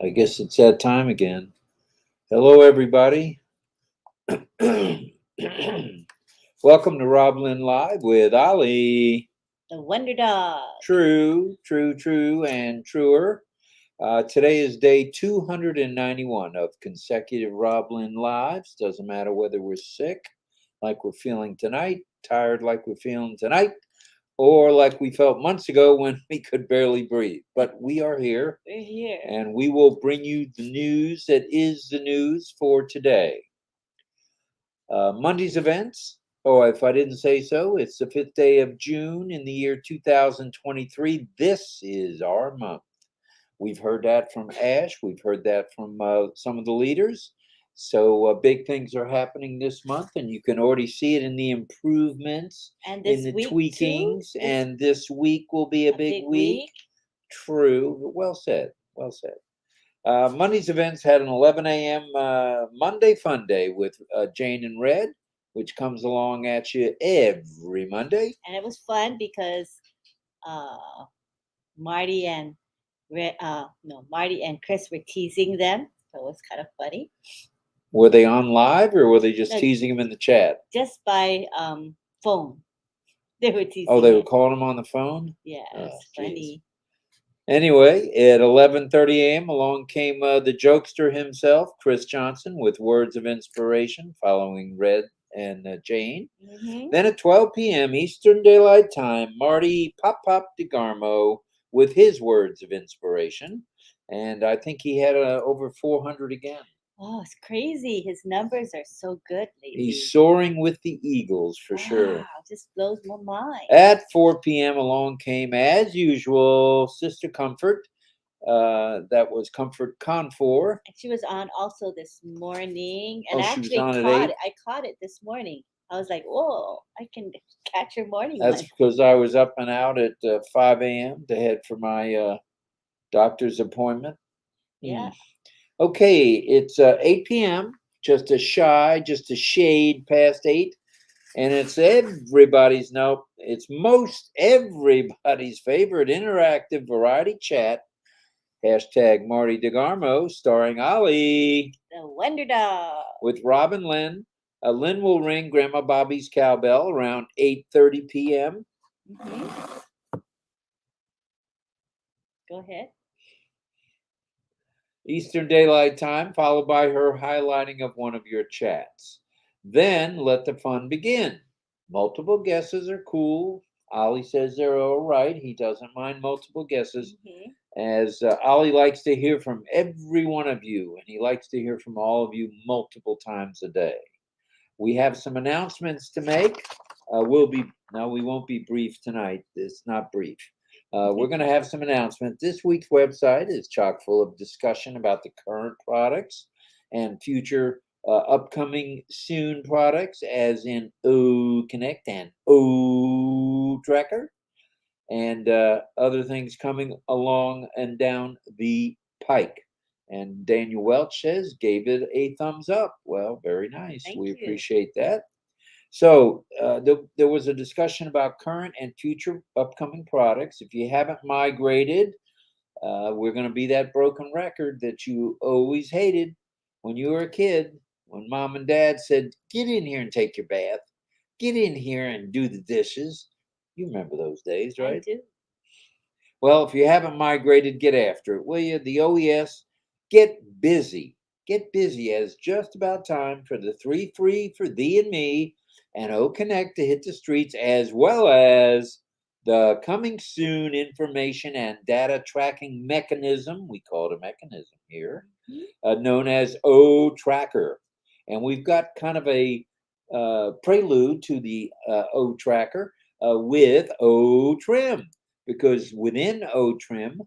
I guess it's that time again. Hello, everybody. Welcome to RobLynn Live with Ollie. The Wonder Dog. True, and truer. Today is day 291 of consecutive RobLynn Lives. Doesn't matter whether we're sick, like we're feeling tonight, tired like we're feeling tonight, or like we felt months ago when we could barely breathe. But we are here. We're here. And we will bring you the news that is the news for today. Monday's events. Oh, if I didn't say so, it's the 5th day of June in the year 2023. This is our month. We've heard that from Ash. We've heard that from some of the leaders. So big things are happening this month, and you can already see it in the improvements, and in the tweakings. And this week will be a big week. True. Well said. Well said. Monday's events had an 11 a.m. Monday Fun Day with Jane and Red, which comes along at you every Monday. And it was fun because Marty and Chris were teasing them. So it was kind of funny. Were they on live or were they just teasing them in the chat? Just by phone. They were teasing. Oh, they were calling them on the phone? Yeah, it was funny. Anyway, at 11:30 a.m., along came the jokester himself, Chris Johnson, with words of inspiration following Red and Jane. Mm-hmm. Then at 12 p.m. Eastern Daylight Time, Marty Pop DeGarmo with his words of inspiration. And I think he had over 400 again. Oh, it's crazy. His numbers are so good lately. He's soaring with the Eagles for sure. Wow, just blows my mind. At 4 p.m. along came, as usual, Sister Comfort. That was Comfort Confor. And she was on also this morning. And I caught it this morning. I was like, oh, I can catch her morning. That's because I was up and out at 5 a.m. to head for my doctor's appointment. Yeah. Okay, it's 8 p.m., just a shade past 8. And it's most everybody's favorite interactive variety chat. Hashtag Marty DeGarmo, starring Ollie. The Wonder Dog. With Rob and Lynn. Lynn will ring Grandma Bobby's cowbell around 8:30 p.m. Mm-hmm. Go ahead. Eastern Daylight Time, followed by her highlighting of one of your chats. Then let the fun begin. Multiple guesses are cool. Ollie says they're all right. He doesn't mind multiple guesses. Mm-hmm. As Ollie likes to hear from every one of you, and he likes to hear from all of you multiple times a day. We have some announcements to make. We won't be brief tonight. It's not brief. We're going to have some announcements. This week's website is chock full of discussion about the current products and future upcoming soon products, as in O Connect and O Tracker, and other things coming along and down the pike. And Daniel Welch says, gave it a thumbs up. Well, very nice. Thank we you. Appreciate that. So there was a discussion about current and future upcoming products. If you haven't migrated, we're going to be that broken record that you always hated when you were a kid, when mom and dad said, get in here and take your bath. Get in here and do the dishes. You remember those days, right? I do. Well, if you haven't migrated, get after it, will you? The OES, get busy. Get busy, as just about time for the 3 free for thee and me and O Connect to hit the streets, as well as the coming soon information and data tracking mechanism. We call it a mechanism here, known as O Tracker. And we've got kind of a prelude to the O Tracker with O Trim, because within O Trim,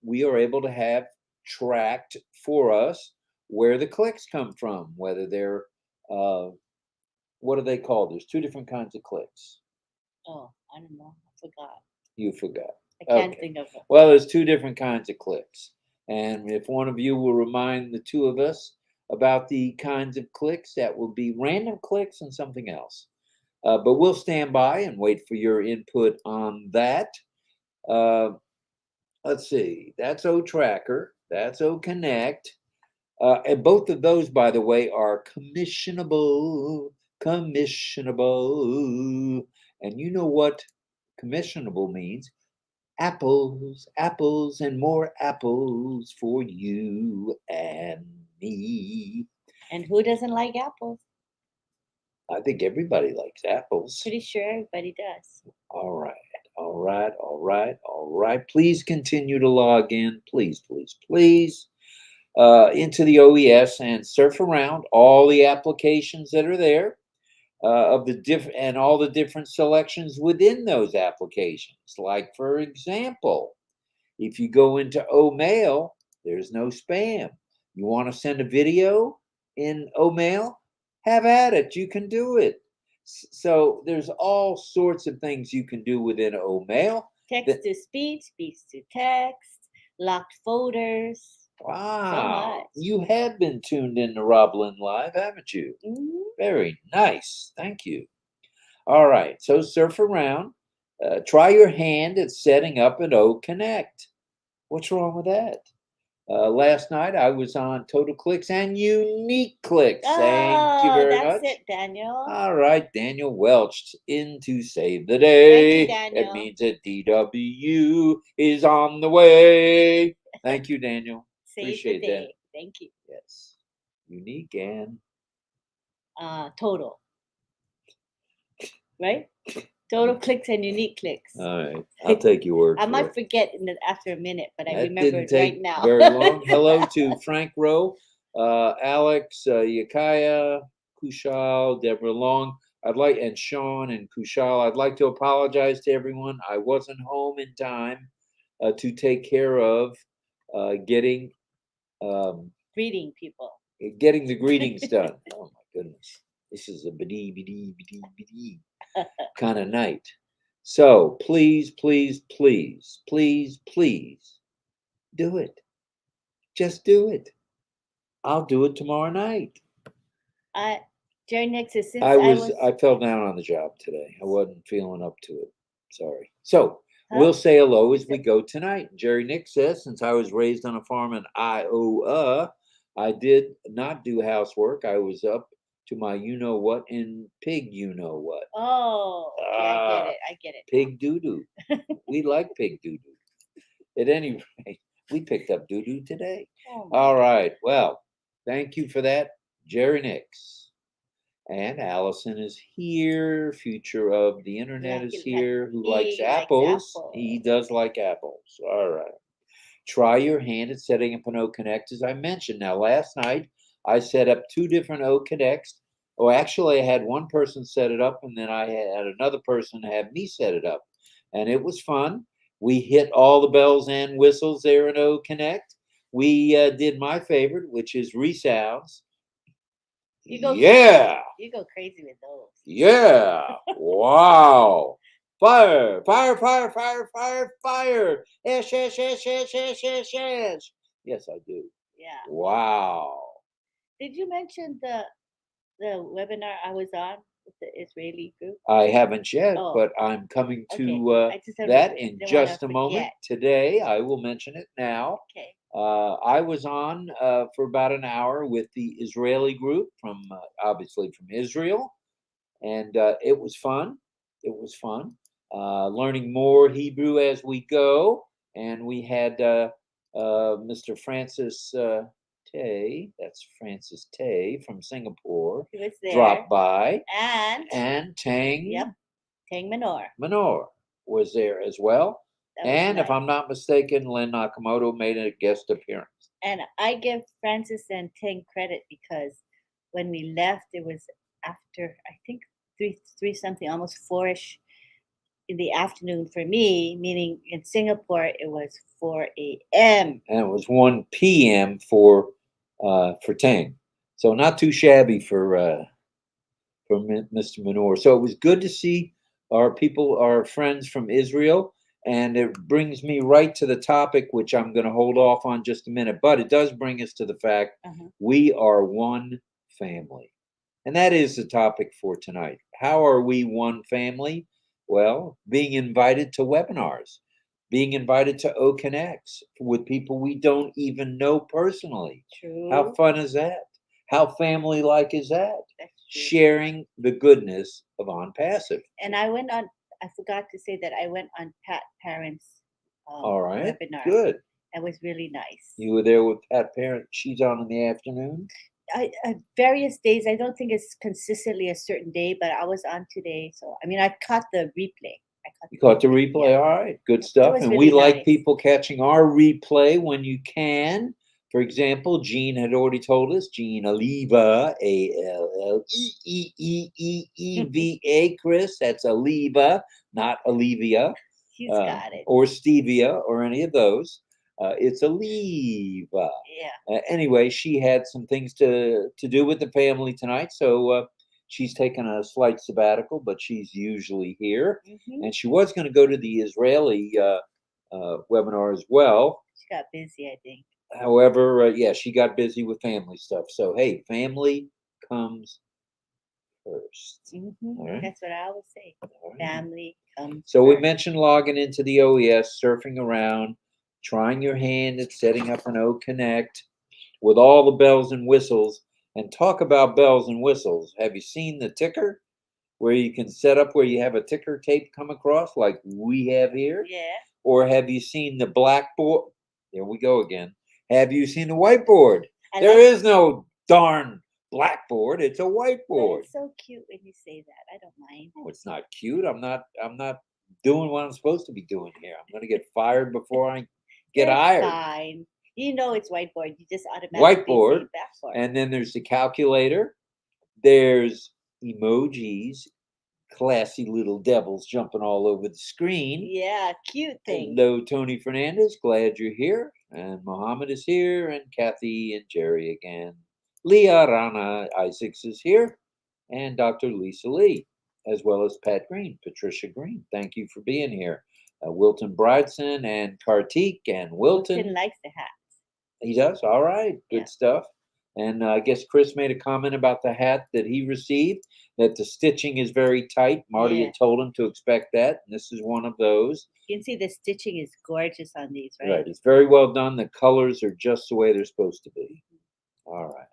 we are able to have tracked for us where the clicks come from, whether they're what are they called? There's 2 different kinds of clicks. Oh, I don't know. I forgot. You forgot. I can't think of it. Well, there's 2 different kinds of clicks. And if one of you will remind the 2 of us about the kinds of clicks, that will be random clicks and something else. But we'll stand by and wait for your input on that. Let's see. That's O Tracker. That's O Connect. And both of those, by the way, are commissionable. Commissionable. And you know what commissionable means? Apples, apples, and more apples for you and me. And who doesn't like apples? I think everybody likes apples. Pretty sure everybody does. All right, all right, all right, all right. Please continue to log in. Please, please, please. Into the OES and surf around all the applications that are there of the and all the different selections within those applications. Like, for example, if you go into OMail, there's no spam. You want to send a video in OMail? Have at it. You can do it. So there's all sorts of things you can do within OMail. Text to speech, speech to text, locked folders. Wow. You have been tuned in to RobLynn Live, haven't you? Mm-hmm. Very nice. Thank you. All right. So surf around. Try your hand at setting up an O Connect. What's wrong with that? Last night I was on Total Clicks and Unique Clicks. Thank you very much. That's it, Daniel. All right, Daniel welched in to save the day. Thank you, Daniel. It means that DW is on the way. Thank you, Daniel. Appreciate the day. That. Thank you. Yes. Unique and total. Right? Total clicks and unique clicks. All right. I'll take your word. I might forget after a minute, but I remember didn't take right now. Very long. Hello to Frank Rowe, Alex, Yakaya, Kushal, Deborah Long. And Sean and Kushal. I'd like to apologize to everyone. I wasn't home in time to take care of getting greeting people. Getting the greetings done. Oh my goodness. This is a bidee kind of night. So please, please, please, please, please do it. Just do it. I'll do it tomorrow night. Jerry Nick says, since I fell down on the job today. I wasn't feeling up to it. Sorry. So we'll say hello as we go tonight. Jerry Nick says, since I was raised on a farm in Iowa, I did not do housework. I was up to my you-know-what in pig you-know-what. Oh, yeah, I get it. Pig doo-doo. We like pig doo-doo. At any rate, we picked up doo-doo today. Oh, all right. Well, thank you for that, Jerry Nix. And Allison is here. Future of the internet is here. Who likes apples? He does like apples. All right. Try your hand at setting up an O Connect, as I mentioned. Now, last night, I set up 2 different O Connects. Oh, actually, I had one person set it up, and then I had another person have me set it up. And it was fun. We hit all the bells and whistles there in O Connect. We did my favorite, which is resounds. You go crazy with those. Yeah. Wow. Fire, fire, fire, fire, fire, fire. Yes, yes, yes, yes, yes, yes, yes. Yes, I do. Yeah. Wow. Did you mention the webinar I was on with the Israeli group? I haven't yet, but I'm coming to that in just a moment. Today, I will mention it now. Okay. I was on for about an hour with the Israeli group obviously from Israel, and it was fun. It was fun. Learning more Hebrew as we go, and we had Mr. Francis Tay, that's Francis Tay from Singapore, he was there. Dropped by, and Tang, Tang Manor was there as well. And nice. If I'm not mistaken, Lynn Nakamoto made a guest appearance. And I give Francis and Tang credit because when we left, it was after, I think, 3 something, almost 4-ish in the afternoon for me, meaning in Singapore, it was 4 a.m. And it was 1 p.m. for Tang. So not too shabby for Mr. Manor. So it was good to see our friends from Israel. And it brings me right to the topic, which I'm going to hold off on just a minute. But it does bring us to the fact we are one family. And that is the topic for tonight. How are we one family? Well, being invited to webinars, being invited to O Connects with people we don't even know personally. True. How fun is that? How family-like is that? That's true. Sharing the goodness of OnPassive. And I went on. I forgot to say that I went on Pat Parent's All right, webinar. good. That was really nice. You were there with Pat Parent. She's on in the afternoon. Various days. I don't think it's consistently a certain day, but I was on today. So I mean, I caught the replay. You caught the replay. Yeah. All right, good stuff. was And really we like nice. people catching our replay when you can. For example, Jean had already told us. Jean Aliva, Alleeeva, Chris. That's Aliva, not Olivia. She's got it. Or Stevia, or any of those. It's Aliva. Yeah. Anyway, she had some things to do with the family tonight, so she's taken a slight sabbatical, but she's usually here. And she was going to go to the Israeli webinar as well. She got busy, I think. However, yeah, she got busy with family stuff. So, hey, family comes first. All right. That's what I always say. All right. Family comes So we first. mentioned logging into the OES, surfing around, trying your hand at setting up an O Connect with all the bells and whistles. And talk about bells and whistles. Have you seen the ticker where you can set up where you have a ticker tape come across like we have here? Yeah. Or have you seen the blackboard? There we go again. Have you seen the whiteboard? There is no darn blackboard. It's a whiteboard. It's so cute when you say that. I don't mind. Oh, it's not cute. I'm not doing what I'm supposed to be doing here. I'm going to get fired before I get hired. Fine. You know it's whiteboard. You just automatically Whiteboard. say backboard. And then there's the calculator. There's emojis. Classy little devils jumping all over the screen. Yeah, cute thing. Hello, Tony Fernandez. Glad you're here. And Mohammed is here. And Kathy and Jerry again. Leah Rana Isaacs is here. And Dr. Lisa Lee, as well as Pat Green, Patricia Green. Thank you for being here. Wilton Bridson and Kartik and Wilton. Wilton likes the hats. He does? All right. Good Yeah. stuff. And I guess Chris made a comment about the hat that he received, that the stitching is very tight. Marty Yeah. had told him to expect that. And this is one of those. You can see the stitching is gorgeous on these, right? Right. It's very well done. The colors are just the way they're supposed to be. All right.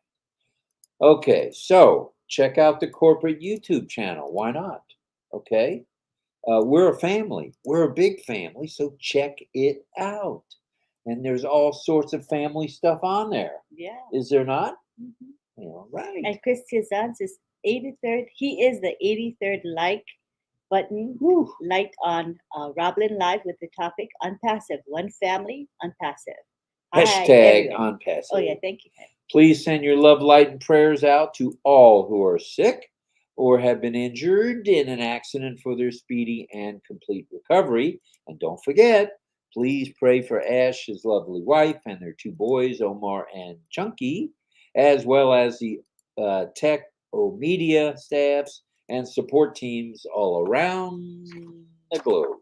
Okay. So check out the corporate YouTube channel. Why not? Okay. We're a family. We're a big family. So check it out. And there's all sorts of family stuff on there. Yeah. Is there not? All right. And Chris Tizan's is 83rd. He is the 83rd like button liked on RobLynn Live with the topic OnPassive. One family, OnPassive. Hashtag OnPassive. Oh, yeah. Thank you. Please send your love, light, and prayers out to all who are sick or have been injured in an accident for their speedy and complete recovery. And don't forget, please pray for Ash, his lovely wife, and their two boys, Omar and Chunky, as well as the tech or media staffs and support teams all around the globe.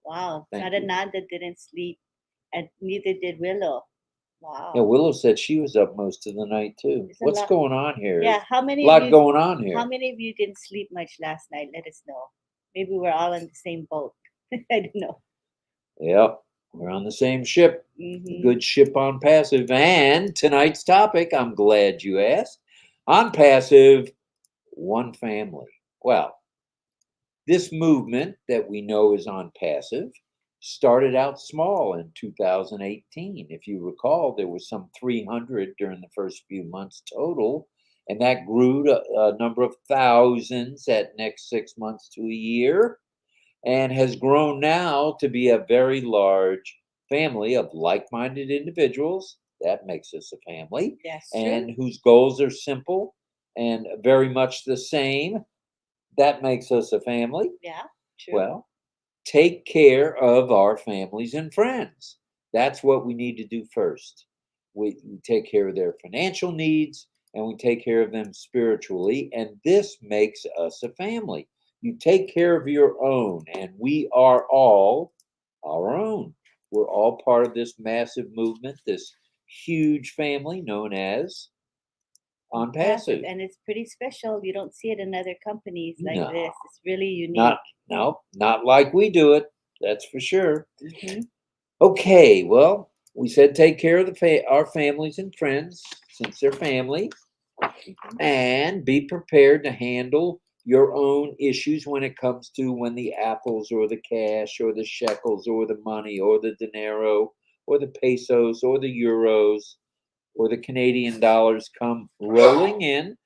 Wow. Thank you. Sadananda didn't sleep, and neither did Willow. Wow. Yeah, Willow said she was up most of the night too. There's a What's lot- going on here? Yeah, how many A lot of you, going on here. How many of you didn't sleep much last night? Let us know. Maybe we're all in the same boat. I don't know. Yep, we're on the same ship. Mhm. Good ship OnPassive. And tonight's topic, I'm glad you asked. OnPassive, one family. Well, this movement that we know is OnPassive started out small in 2018. If you recall, there was some 300 during the first few months total, and that grew to a number of thousands at next 6 months to a year, and has grown now to be a very large family of like-minded individuals. That makes us a family. That's And true. whose goals are simple and very much the same. That makes us a family. Yeah, true. Well, take care of our families and friends. That's what we need to do first. We take care of their financial needs and we take care of them spiritually. And this makes us a family. You take care of your own, and we are all our own. We're all part of this massive movement, this huge family known as OnPassive. And it's pretty special. You don't see it in other companies like No. this. It's really unique. Not like we do it. That's for sure. Mhm. Okay, well, we said take care of our families and friends since they're family, Mhm. and be prepared to handle your own issues when it comes to when the apples or the cash or the shekels or the money or the dinero or the pesos or the euros or the Canadian dollars come rolling in.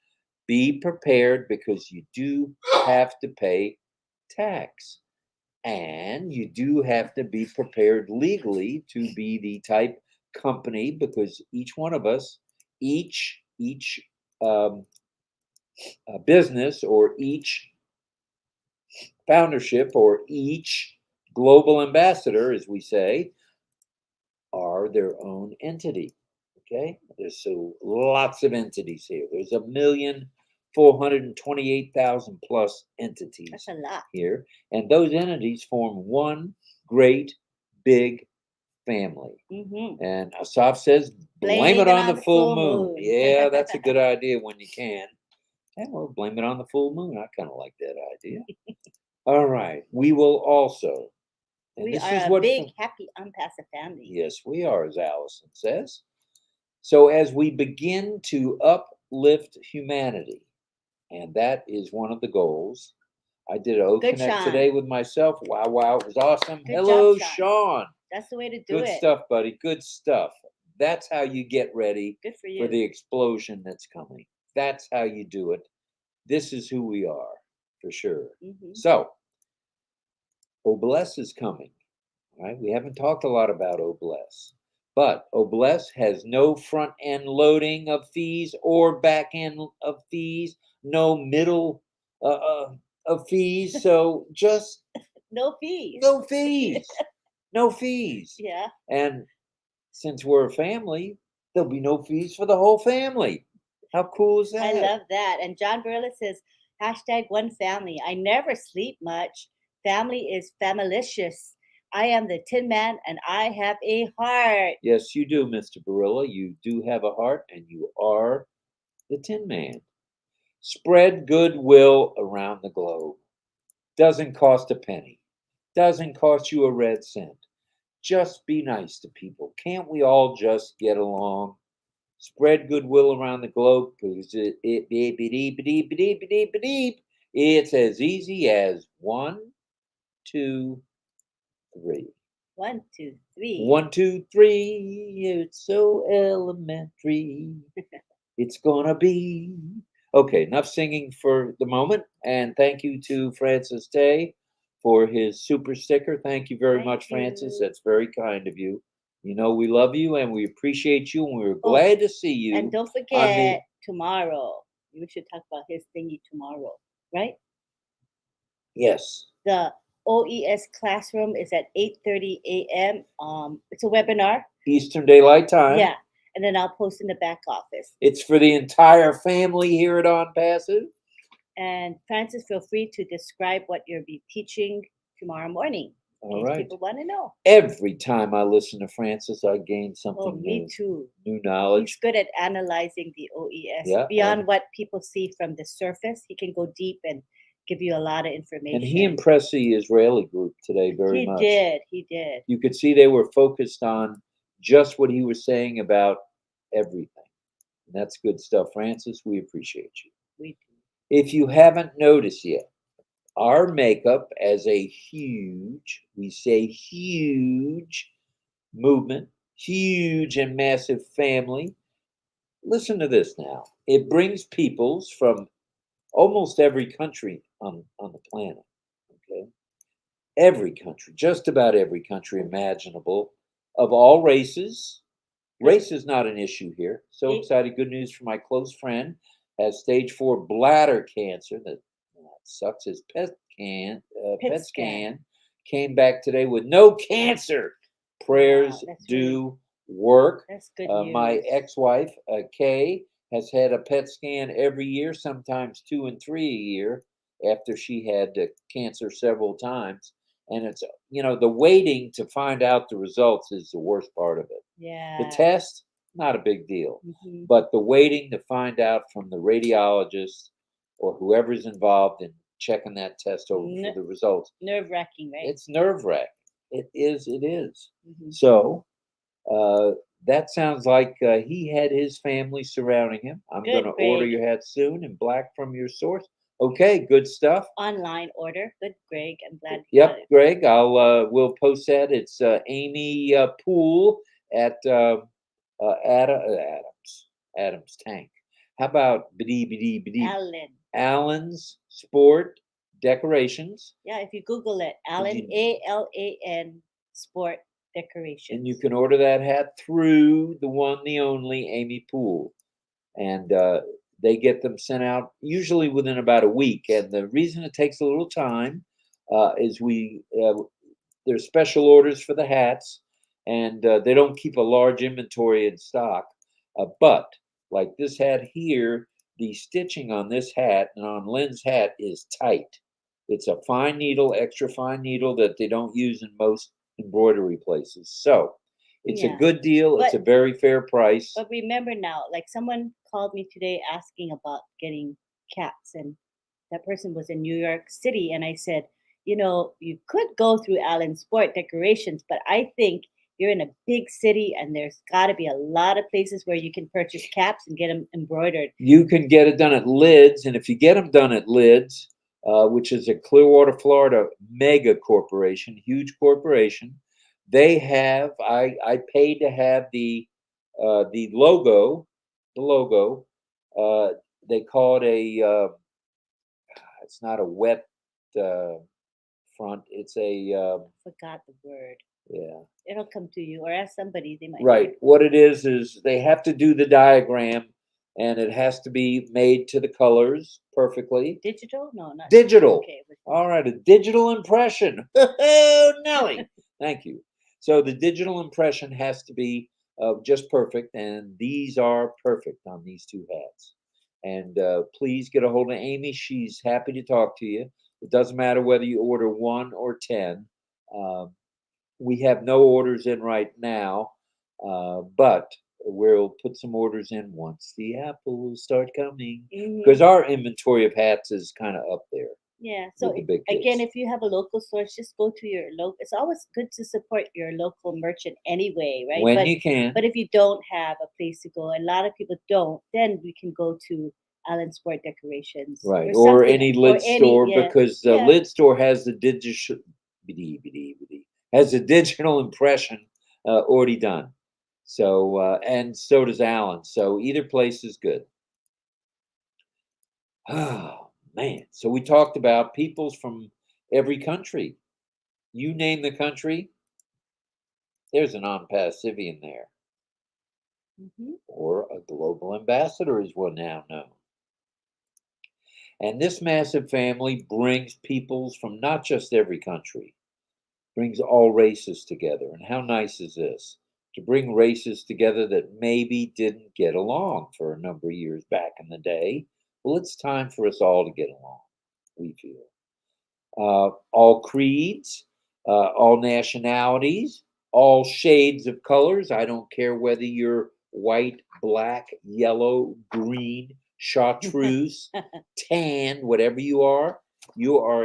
Be prepared because you do have to pay tax. And you do have to be prepared legally to be the type company because each one of us, each um, business or each foundership or each global ambassador, as we say, are their own entity. Okay, there's so lots of entities here. There's 1,428,000 plus entities That's a lot. here, and those entities form one great big family. Mm-hmm. And Asaf says, blame Blame it it on on the the full full moon. moon. Yeah, that's a good idea when you can. Yeah, well, blame it on the full moon. I kind of like that idea. All right. We will also, and We this is are a what, big, happy, unpassive family. yes, we are, as Allison says. So as we begin to uplift humanity, and that is one of the goals. I did a O Good, Connect Sean. today with myself. Wow, wow, it was awesome. Good Hello, job, Sean. Sean. That's the way to do Good it. stuff, buddy. Good stuff. That's how you get ready Good for for you. the explosion that's coming. That's how you do it. This is who we are, for sure. Mm-hmm. So, Obless is coming. Right? We haven't talked a lot about Obless, but Obless has no front end loading of fees or back end of fees, no middle of fees. So just No fees. no fees, no fees. Yeah. And since we're a family, there'll be no fees for the whole family. How cool is that? I love that. And John Burley says, hashtag one family. I never sleep much. Family is familicious. I am the Tin Man and I have a heart. Yes, you do, Mr. Barilla. You do have a heart, and you are the Tin Man. Spread goodwill around the globe. Doesn't cost a penny. Doesn't cost you a red cent. Just be nice to people. Can't we all just get along? Spread goodwill around the globe because it's as easy as 1, 2, 3. 1, 2, 3. 1, 2, 3. It's so elementary. It's gonna be. Okay, enough singing for the moment. And thank you to Francis Tay for his super sticker. Thank you very Thank much, Francis. you. That's very kind of you. You know, we love you and we appreciate you, and we're Oh, glad to see you. and don't forget tomorrow. We should talk about his thingy tomorrow, right? Yes. The OES classroom is at 8:30 a.m. It's a webinar. Eastern Daylight Time. Yeah. And then I'll post in the back office. It's for the entire family here at OnPassive. And Francis, feel free to describe what you'll be teaching tomorrow morning. All These right. people want to know. Every time I listen to Francis, I gain something Oh, me new. too. New knowledge. He's good at analyzing the OES. Yeah, Beyond what people see from the surface, he can go deep and give you a lot of information. And he impressed the Israeli group today very much. He did. You could see they were focused on just what he was saying about everything. And that's good stuff, Francis. We appreciate you. We do. If you haven't noticed yet, our makeup as a huge, we say huge movement, huge and massive family. Listen to this now. It brings peoples from almost every country on the planet. Okay. Every country, just about every country imaginable, of all races. Race is not an issue here. So excited. Good news for my close friend. Has stage 4 bladder cancer. That sucks. His PET scan came back today with no cancer. Prayers do work. That's good news. My ex-wife, Kay, has had a PET scan every year, sometimes 2 and 3 a year, after she had cancer several times. And it's, the waiting to find out the results is the worst part of it. Yeah. The test, not a big deal. Mm-hmm. But the waiting to find out from the radiologist or whoever's involved in checking that test over for the results. Nerve-wracking, right? It's nerve-wracking. It is. It is. Mhm. So uh, that sounds like he had his family surrounding him. I'm going Good, to order Greg. your hat soon in black from your source. Okay, good stuff. Online order. Good, Greg. I'm glad you got Yep, it. Greg. We'll post that. It's Amy Poole at Adams Tank. How about Allen. Allen's Sport Decorations? Yeah, if you Google it, Did Allen, you- ALAN Sport and you Decorations. can order that hat through the one, the only Amy Poole, and they get them sent out usually within about a week. And the reason it takes a little time is there's special orders for the hats, and they don't keep a large inventory in stock. But like this hat here, the stitching on this hat and on Lynn's hat is tight. It's a fine needle, extra fine needle that they don't use in most embroidery places. So it's a Yeah. good deal. It's But a very fair price. But remember now, like someone called me today asking about getting caps, and that person was in New York City, and I said, you could go through Allen Sport Decorations, but I think you're in a big city, and there's got to be a lot of places where you can purchase caps and get them embroidered. You can get it done at Lids, and if you get them done at Lids, which is a Clearwater, Florida mega corporation, huge corporation, they have. I paid to have the logo, the logo. Uh, they call it a. It's not a wet uh, front. It's a Forgot the word. yeah. It'll come to you, or ask somebody. They might know. Right. What it is they have to do the diagram, and it has to be made to the colors perfectly. Digital? No, not Digital. Okay. All right, a digital impression. Oh, Nelly. Thank you. So the digital impression has to be just perfect, and these are perfect on these two hats. And please get a hold of Amy. She's happy to talk to you. It doesn't matter whether you order 1 or 10. Um, we have no orders in right now, but we'll put some orders in once the apples start coming Mhm. because our inventory of hats is kind of up there Yeah. with So the big again, kids. if you have a local source, just go to your local. It's always good to support your local merchant anyway, right? When you can. But if you don't have a place to go, a lot of people don't, then we can go to Allen Sport Decorations Right, or or something, any or lid store yeah, because the yeah. lid store has the has a digital impression already done. So and so does Allen. So either place is good. Oh man! So we talked about peoples from every country. You name the country, there's an OnPassive there, Hmm. or a global ambassador, as we're now known. And this massive family brings peoples from not just every country, brings all races together. And how nice is this? To bring races together that maybe didn't get along for a number of years back in the day. Well, it's time for us all to get along, we feel. All creeds, all nationalities, all shades of colors. I don't care whether you're white, black, yellow, green, chartreuse, tan, whatever you are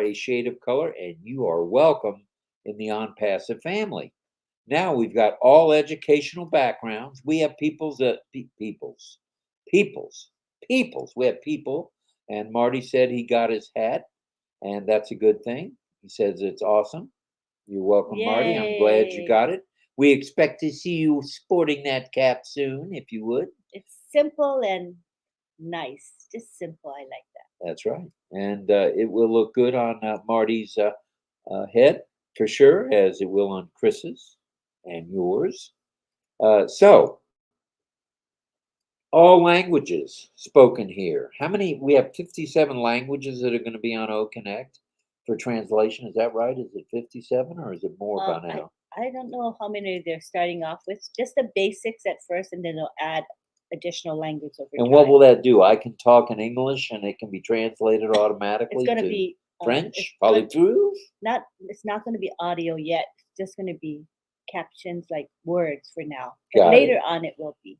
a shade of color and you are welcome in the OnPassive family. Now we've got all educational backgrounds. We have peoples. We have people. And Marty said he got his hat, and that's a good thing. He says it's awesome. You're welcome, Marty. I'm glad you Yay! got it. We expect to see you sporting that cap soon, if you would. It's simple and nice. Just simple. I like that. That's right. And it will look good on Marty's head for sure, as it will on Chris's and yours. So, all languages spoken here. How many? We have 57 languages that are going to be on O Connect for translation. Is that right? Is it 57 or is it more by I now? I don't know how many they're starting off with. Just the basics at first, and then they'll add additional language over And what time. will that do? I can talk in English and it can be translated It's automatically gonna to be French, probably through. it's not gonna be audio yet. It's just gonna be captions like words for now. But Got later it. on it will be.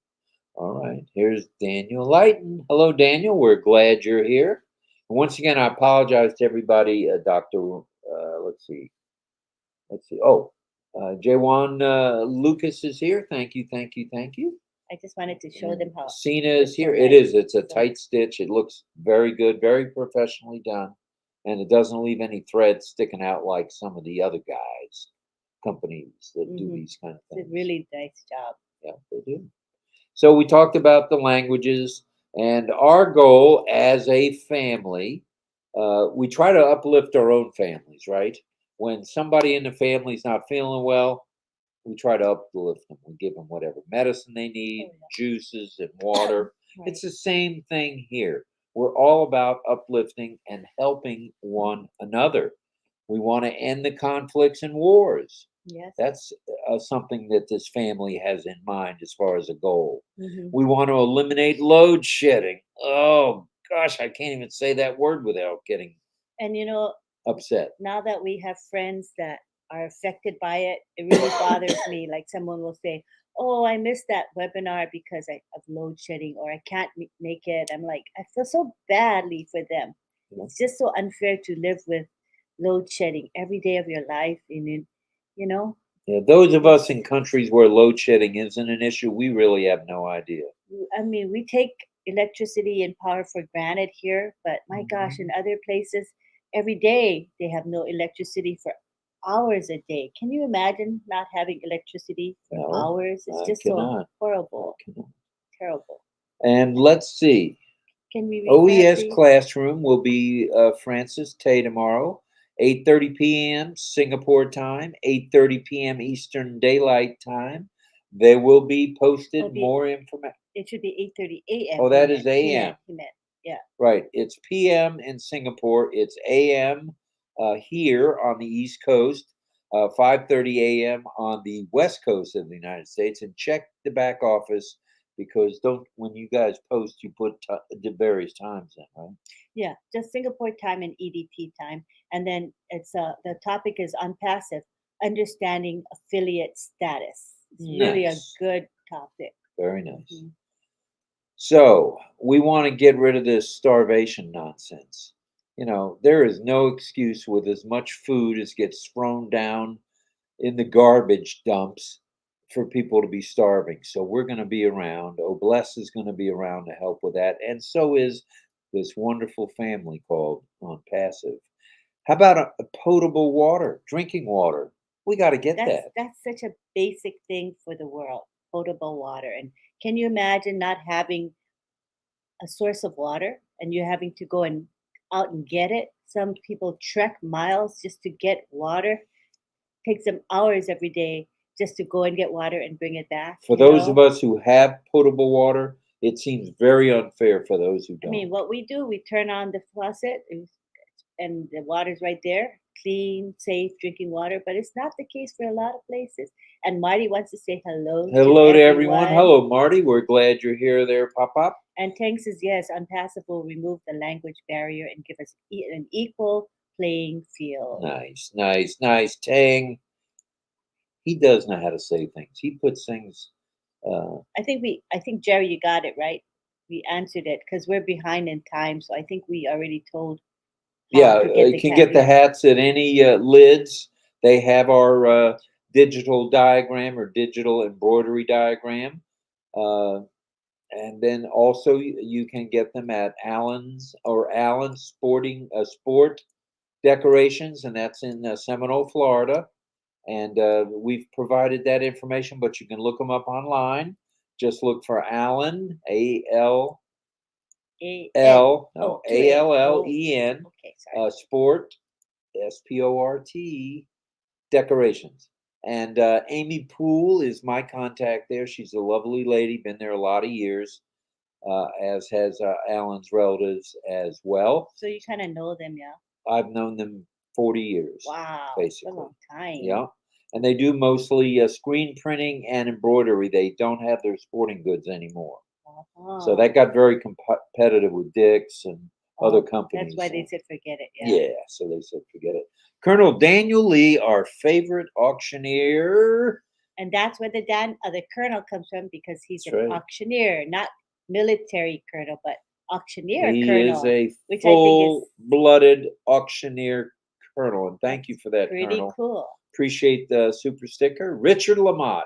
All right. Here's Daniel Lighton. Hello, Daniel. We're glad you're here. And once again, I apologize to everybody. Let's see. Let's see. Oh, Jaywan Lucas is here. Thank you, thank you, thank you. I just wanted to show And them how Cena is it's so here. It nice. is. It's a So- tight stitch. It looks very good, very professionally done, and it doesn't leave any threads sticking out like some of the other guys, companies that do Mhm. these kind of It's things. a really nice job. Yeah, they do. So we talked about the languages and our goal as a family. We try to uplift our own families, right? When somebody in the family is not feeling well, we try to uplift them. We give them whatever medicine they need, Oh, yeah. juices and water. Right. It's the same thing here. We're all about uplifting and helping one another. We want to end the conflicts and wars. Yes. That's something that this family has in mind as far as a goal. Mhm. We want to eliminate load shedding. Oh, gosh, I can't even say that word without getting And you know, upset. now that we have friends that are affected by it, it really bothers me. Like someone will say, "Oh, I missed that webinar because of load shedding, or I can't make it." I'm like, I feel so badly for them. Yeah. It's just so unfair to live with load shedding every day of your life, and you know, Yeah, those of us in countries where load shedding isn't an issue, we really have no idea. I mean, we take electricity and power for granted here, but my gosh, in other places, every day they have no electricity for hours a day. Can you imagine not having electricity for No, hours? It's I just so cannot. I horrible, cannot. terrible. And let's see. Can we read that, OES please? Classroom will be Francis Tay tomorrow, 8:30 p.m. Singapore time, 8:30 p.m. Eastern Daylight Time. They will be posted It'll be- more information. It should be 8:30 a.m. Oh, that is He AM. meant, yeah. Right. It's PM in Singapore. It's AM here on the East Coast, 5:30 a.m. on the West Coast of the United States. And check the back office because don't when you guys post, you put the various times in, right? Yeah, just Singapore time and EDT time. And then it's the topic is OnPassive, understanding affiliate status. It's really a Nice. good topic. Very nice. Mhm. So we want to get rid of this starvation nonsense. You know, there is no excuse with as much food as gets thrown down in the garbage dumps for people to be starving. So we're going to be around. Obless is going to be around to help with that. And so is this wonderful family called OnPassive. How about a potable water, drinking water? We got to get that. That's such a basic thing for the world, potable water. And can you imagine not having a source of water and you're having to go and out and get it? Some people trek miles just to get water. Takes them hours every day just to go and get water and bring it back. For those of us who have potable water, it seems very unfair for those who I mean, don't. what we do, we turn on the faucet and the water's right there, clean, safe drinking water. But it's not the case for a lot of places. And Marty wants to say hello. Hello to everyone. Hello, Marty. We're glad you're here there, Pop Pop. And Tang says, yes, OnPassive will remove the language barrier and give us an equal playing field. Nice, nice, nice. Tang. He does know how to say things. He puts things. I think Jerry, you got it right. We answered it because we're behind in time. So I think we already told. Yeah, you can get the hats at any lids. They have our digital diagram or digital embroidery diagram. And then also you can get them at Allen's or Allen's Sporting Sport Decorations, and that's in Seminole, Florida. And we've provided that information, but you can look them up online. Just look for Allen, A-L-L, no, A-L-L-E-N, Okay, sorry. Sport, S-P-O-R-T, Decorations. And Amy Poole is my contact there. She's a lovely lady, been there a lot of years, as has Alan's relatives as well. So you kind of know them, yeah? I've known them 40 years. Wow, basically. that's a long time. Yeah. And they do mostly screen printing and embroidery. They don't have their sporting goods anymore. So that got very competitive with Dick's and other companies. That's why they said forget it. Yeah, so they said forget it. Colonel Daniel Lee, our favorite auctioneer. And that's where the colonel comes from because he's That's an right. auctioneer, not military colonel, but auctioneer He colonel. is a which I think is full-blooded auctioneer colonel, and thank you for that, pretty Colonel. cool. Appreciate the super sticker. Richard Lamott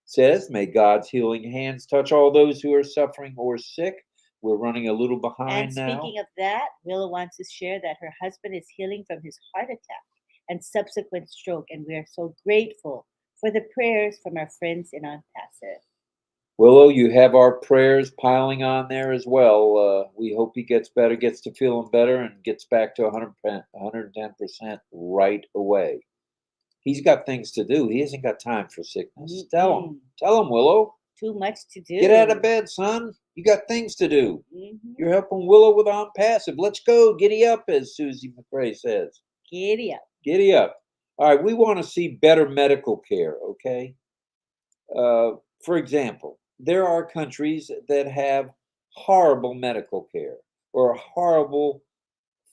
says, may God's healing hands touch all those who are suffering or sick. We're running a little behind And now. speaking of that, Willow wants to share that her husband is healing from his heart attack and subsequent stroke, and we are so grateful for the prayers from our friends in OnPassive. Willow, you have our prayers piling on there as well. We hope he gets better, gets to feeling better, and gets back to 110% right away. He's got things to do. He hasn't got time for sickness. Tell him. Tell him, Willow. Too much to do. Get out of bed, son. You got things to do. Mm-hmm. You're helping Willow with OnPassive. Let's go. Giddy up, as Susie McRae says. Giddy up. Giddy up. All right, we want to see better medical care, okay? For example, there are countries that have horrible medical care or horrible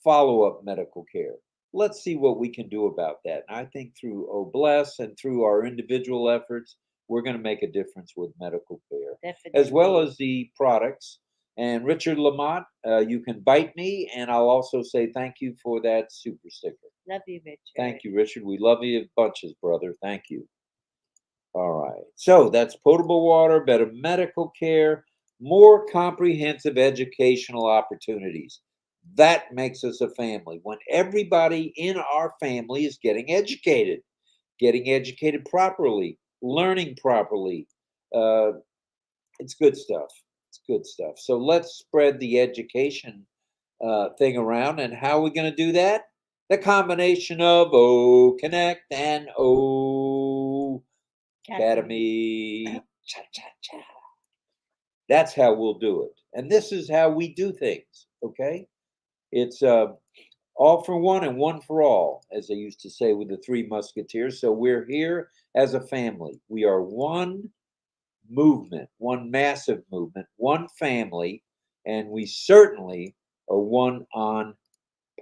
follow-up medical care. Let's see what we can do about that. And I think through OBLESS and through our individual efforts, we're going to make a difference with medical care, Definitely. as well as the products. And Richard Lamont, you can bite me, and I'll also say thank you for that super sticker. Love you, Richard. Thank you, Richard. We love you in bunches, brother. Thank you. All right. So that's potable water, better medical care, more comprehensive educational opportunities. That makes us a family. When everybody in our family is getting educated properly, learning properly. It's good stuff. It's good stuff. So let's spread the education thing around. And how are we going to do that? The combination of O Connect and O Academy. Cha, cha, cha. That's how we'll do it. And this is how we do things, okay? It's all for one and one for all, as they used to say with the Three Musketeers. So we're here as a family. We are one movement, one massive movement, one family, and we certainly are one on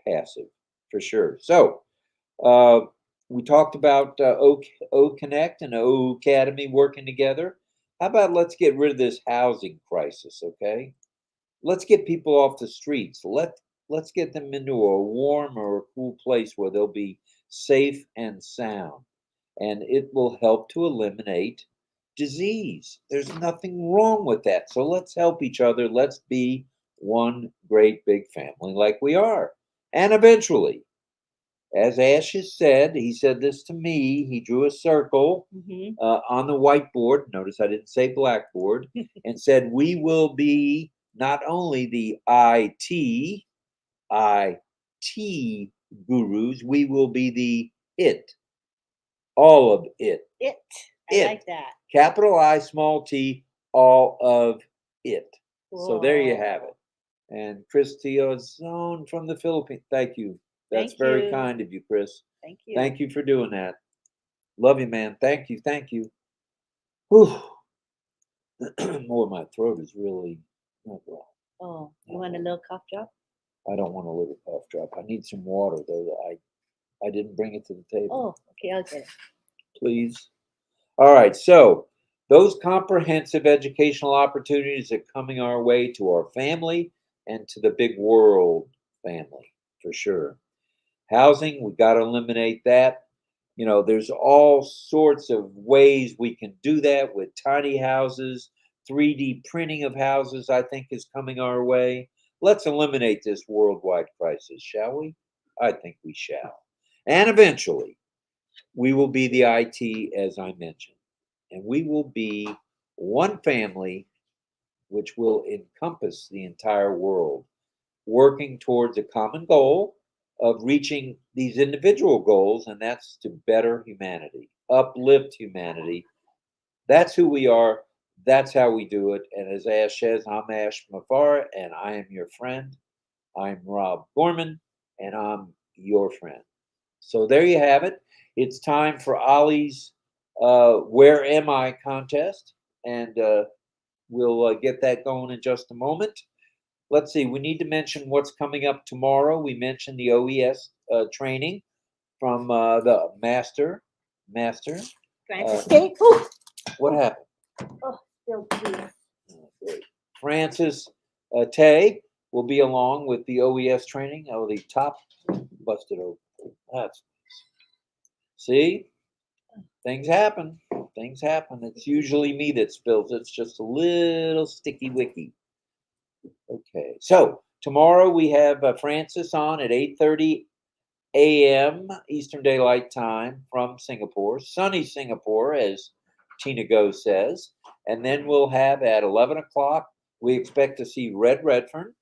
passive, for sure. So we talked about O Connect and O Academy working together. How about let's get rid of this housing crisis, okay? Let's get people off the streets. Let's get them into a warm or a cool place where they'll be safe and sound. And it will help to eliminate disease. There's nothing wrong with that. So let's help each other. Let's be one great big family like we are. And eventually, as Ash has said, he said this to me. He drew a circle on the whiteboard. Notice I didn't say blackboard. And said, we will be not only the IT gurus, we will be the it. All of it. I like that. Capital I, small t, all of it. Cool. So there you have it. And Christia Zone from the Philippines. Thank you. That's very kind of you, Chris. Thank you. Thank you for doing that. Love you, man. Thank you. Thank you. Whew. More, my throat is really not well. Oh, you want a little cough drop? I don't want a little cough drop. I need some water, though. I didn't bring it to the table. Oh, okay, I'll get it. Please. All right. So those comprehensive educational opportunities are coming our way to our family and to the big world family, for sure. Housing, we got to eliminate that. You know, there's all sorts of ways we can do that with tiny houses. 3D printing of houses, I think, is coming our way. Let's eliminate this worldwide crisis, shall we? I think we shall. And eventually, we will be the IT, as I mentioned. And we will be one family which will encompass the entire world, working towards a common goal of reaching these individual goals, and that's to better humanity, uplift humanity. That's who we are. That's how we do it. And as Ash says, I'm Ash Mafara, and I am your friend. I'm Rob Gorman, and I'm your friend. So there you have it. It's time for Ollie's Where Am I contest, and we'll get that going in just a moment. Let's see, we need to mention what's coming up tomorrow. We mentioned the OES training from the Master. Francis Tate. What happened? Oh, still tea. Francis Tay will be along with the OES training. Oh, the top busted open. That's see? things happen. Things happen. It's usually me that spills. It's just a little sticky wicky. Okay. So tomorrow we have Francis on at 8:30 a.m. Eastern Daylight Time from Singapore, sunny Singapore, as Tina Go says. And then we'll have at 11 o'clock, we expect to see Red Redfern.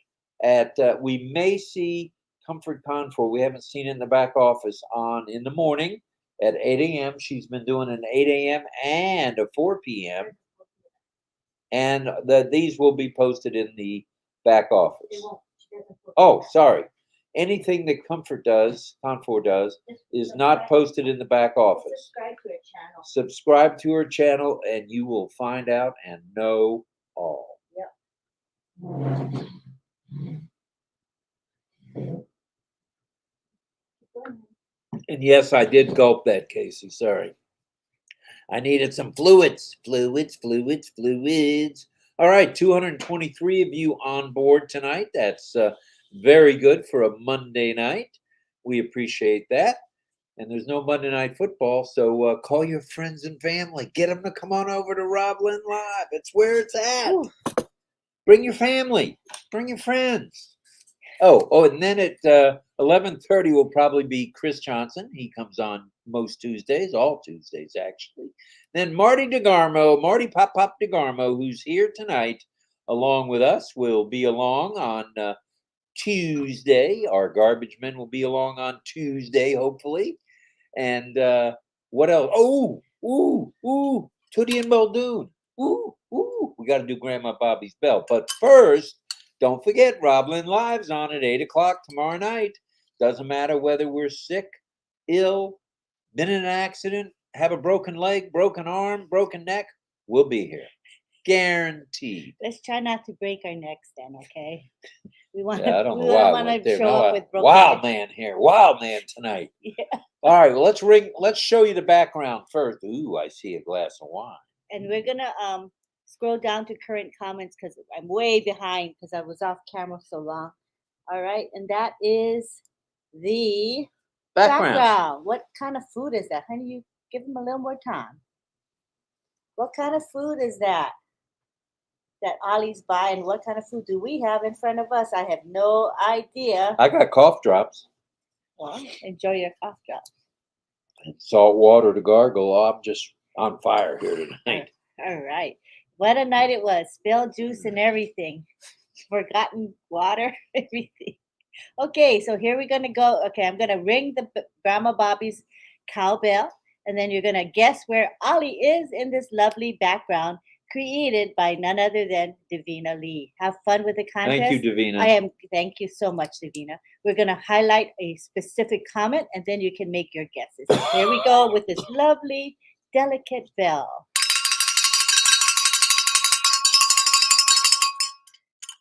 We may see Comfort Confor. We haven't seen it in the back office on in the morning at 8 a.m. She's been doing an 8 a.m. and a 4 p.m. And these will be posted in the back office. Oh, sorry. Anything that Confor does is not posted in the back office. Subscribe to her channel and you will find out and know all. Yep. And yes, I did gulp that, Casey. Sorry. I needed some fluids. All right, 223 of you on board tonight. That's very good for a Monday night. We appreciate that. And there's no Monday Night Football, so call your friends and family. Get them to come on over to RobLynn Live. It's where it's at. Ooh. Bring your family. Bring your friends. Oh, and then at 11:30 will probably be Chris Johnson. He comes on most Tuesdays, all Tuesdays actually. Then Marty Pop DeGarmo, who's here tonight along with us, will be along on Tuesday. Our garbage men will be along on Tuesday, hopefully. And what else? Oh, Tootie and Muldoon. We got to do Grandma Bobby's bell. But first, don't forget, RobLynn Live's on at 8 o'clock tomorrow night. Doesn't matter whether we're sick, ill, been in an accident, have a broken leg, broken arm, broken neck, we'll be here. Guaranteed. Let's try not to break our necks then, okay? We want I don't know why I went there. show up with broken Wild man here. Wild man tonight. Yeah. All right, well, let's show you the background first. Ooh, I see a glass of wine. And we're gonna scroll down to current comments because I'm way behind because I was off camera so long. All right, and that is the background. What kind of food is that? Honey, you give them a little more time. What kind of food is that Ollie's buying? What kind of food do we have in front of us? I have no idea. I got cough drops. Well, enjoy your cough drops. And salt water to gargle. Oh, I'm just on fire here tonight. All right. What a night it was. Spilled juice and everything. Forgotten water, everything. Okay, so here we're going to go. Okay, I'm going to ring the Grandma Bobby's cowbell, and then you're going to guess where Ollie is in this lovely background created by none other than Davina Lee. Have fun with the contest. Thank you, Davina. Thank you so much, Davina. We're going to highlight a specific comment, and then you can make your guesses. Here we go with this lovely, delicate bell.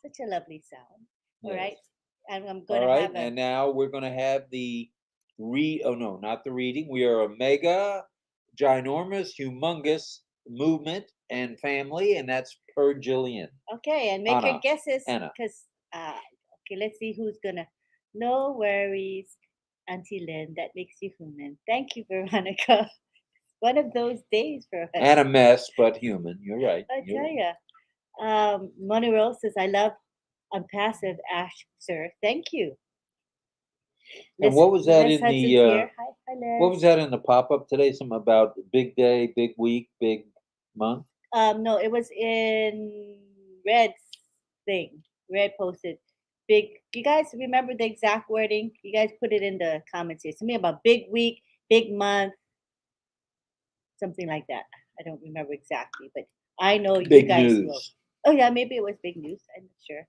Such a lovely sound. Yes. All right. And I'm going to have and now we're going to have the not the reading. We are a mega, ginormous, humongous movement and family, and that's per Jillian. Okay, and make your guesses. Because, okay, let's see who's going to. No worries, Auntie Lynn. That makes you human. Thank you, Veronica. One of those days for us. And a mess, but human. You're right. I tell you. Money Rose says, I love OnPassive, Ash, sir. Thank you. And what was that in the Hi, what was that in the pop-up today? Something about big day, big week, big month? No, it was in Red's thing. Red posted big. You guys remember the exact wording? You guys put it in the comments here. Something about big week, big month, something like that. I don't remember exactly, but I know you guys will. Oh yeah, maybe it was big news. I'm not sure.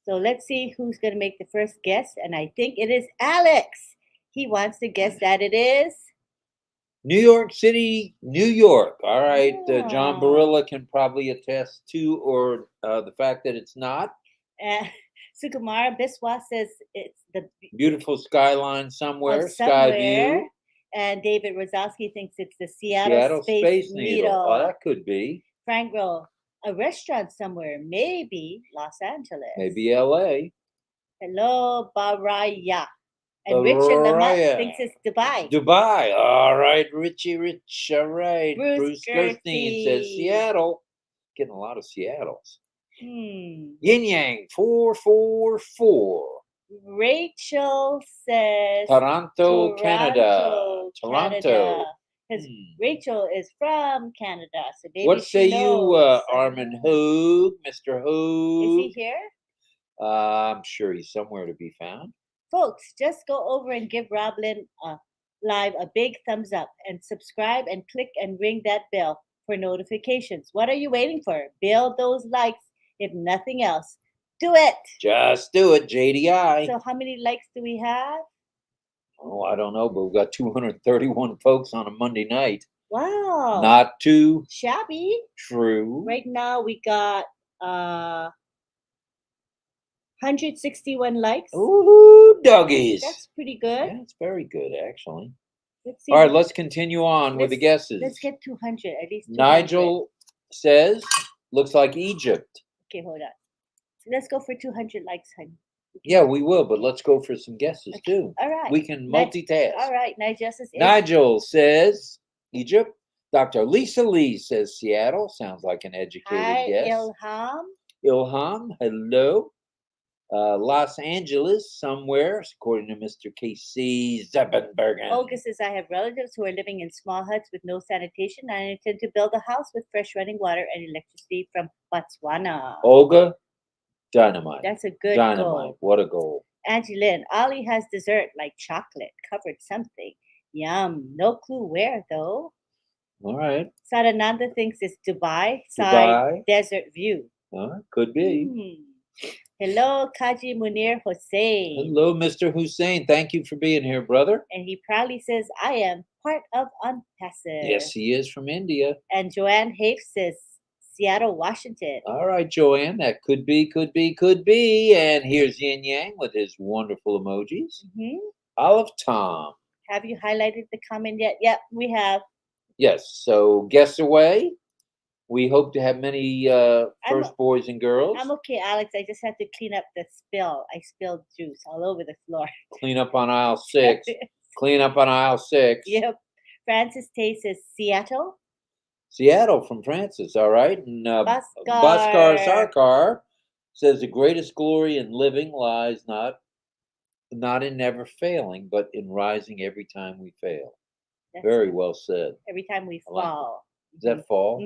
So let's see who's going to make the first guess. And I think it is Alex. He wants to guess that it is New York City, New York. All right. John Barilla can probably attest to or the fact that it's not. Sukumara Biswa says it's the beautiful skyline somewhere. Sky view. And David Rosowski thinks it's the Seattle Space Needle. Oh, that could be. Frank Roll. A restaurant somewhere, maybe Los Angeles. Maybe LA. Hello, Baraya. And Richard Lamont Raya. thinks it's Dubai. Dubai. All right, Richie Rich. All right. Bruce Gerstein says Gertie. Seattle. Getting a lot of Seattles. Hmm. Yin Yang 444. Rachel says Toronto, Canada. Canada. Because Hmm. Rachel is from Canada, so maybe What she say you, knows. I don't Armin know. Hoog, Mr. Is Hoog? he here? I'm sure he's somewhere to be found. Folks, just go over and give RobLynn Live a big thumbs up and subscribe and click and ring that bell for notifications. What are you waiting for? Build those likes. If nothing else, do it. Just do it, JDI. So how many likes do we have? Oh, I don't know, but we've got 231 folks on a Monday night. Wow. Not too shabby. true. Right now we got 161 likes. Ooh, doggies. That's pretty good. Yeah, it's very good, actually. Let's see. All right, let's continue on with the guesses. Let's get 200, at least 200. Nigel says, looks like Egypt. Okay, hold on. Let's go for 200 likes, honey. Yeah, we will, but let's go for some guesses too. All right. We can multitask. All right, Nigel says Nigel says Egypt. Dr. Lisa Lee says Seattle. Sounds like an educated Hi, guess. Ilham. Ilham, hello. Los Angeles, somewhere, according to Mr. KC Zeppenbergen. Olga says, I have relatives who are living in small huts with no sanitation, and I intend to build a house with fresh running water and electricity from Botswana. Olga, dynamite. That's a good Dynamite. goal. What a goal. Angeline, Ollie has dessert like chocolate, covered something. Yum. No clue where, though. All right. Sarananda thinks it's Dubai, Dubai. side desert view. Could be. Hello, Kaji Munir Hossein. Hello, Mr. Hussein. Thank you for being here, brother. And he proudly says, I am part of OnPassive. Yes, he is from India. And Joanne Hafe says, Seattle, Washington. All right, Joanne. That could be, could be, could be. And here's Yin Yang with his wonderful emojis. Olive Tom. Have you highlighted the comment yet? Yep, we have. Yes, so guess away. We hope to have many first boys and girls. I'm okay, Alex. I just had to clean up the spill. I spilled juice all over the floor. Clean up on aisle 6. Clean up on aisle 6. Yep. Francis Tay says Seattle. Seattle from Francis, all right. And Bhaskar Sarkar says the greatest glory in living lies not in never failing, but in rising every time we fail. That's very well said. Every time we fall. Is that fall?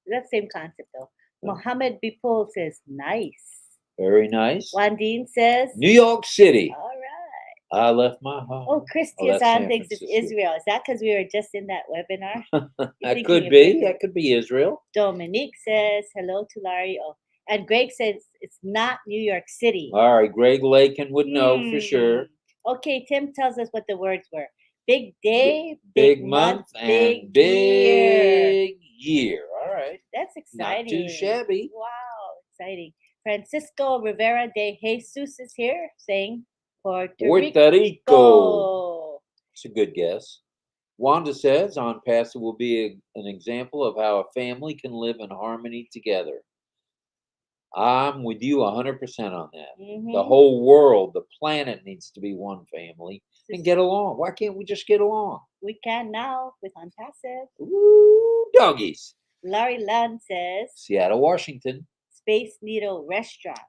That's the same concept, though. Mohammed Bipol says, nice. Very nice. Wandine says, New York City. All right. I left my home. Oh, Christy Azan thinks it's Israel. Is that because we were just in that webinar? That could be. That could be Israel. Dominique says, hello to Larry. Oh, and Greg says it's not New York City. All right. Greg Lakin would know for sure. Okay, Tim tells us what the words were. Big day, big month, and big year. All right. That's exciting. Not too shabby. Wow, exciting. Francisco Rivera de Jesus is here saying Puerto Rico. It's a good guess. Wanda says OnPassive will be an example of how a family can live in harmony together. I'm with you 100% on that. The whole world, the planet needs to be one family and get along. Why can't we just get along? We can now with OnPassive. Ooh, doggies. Larry Lund says Seattle, Washington. Space Needle Restaurant.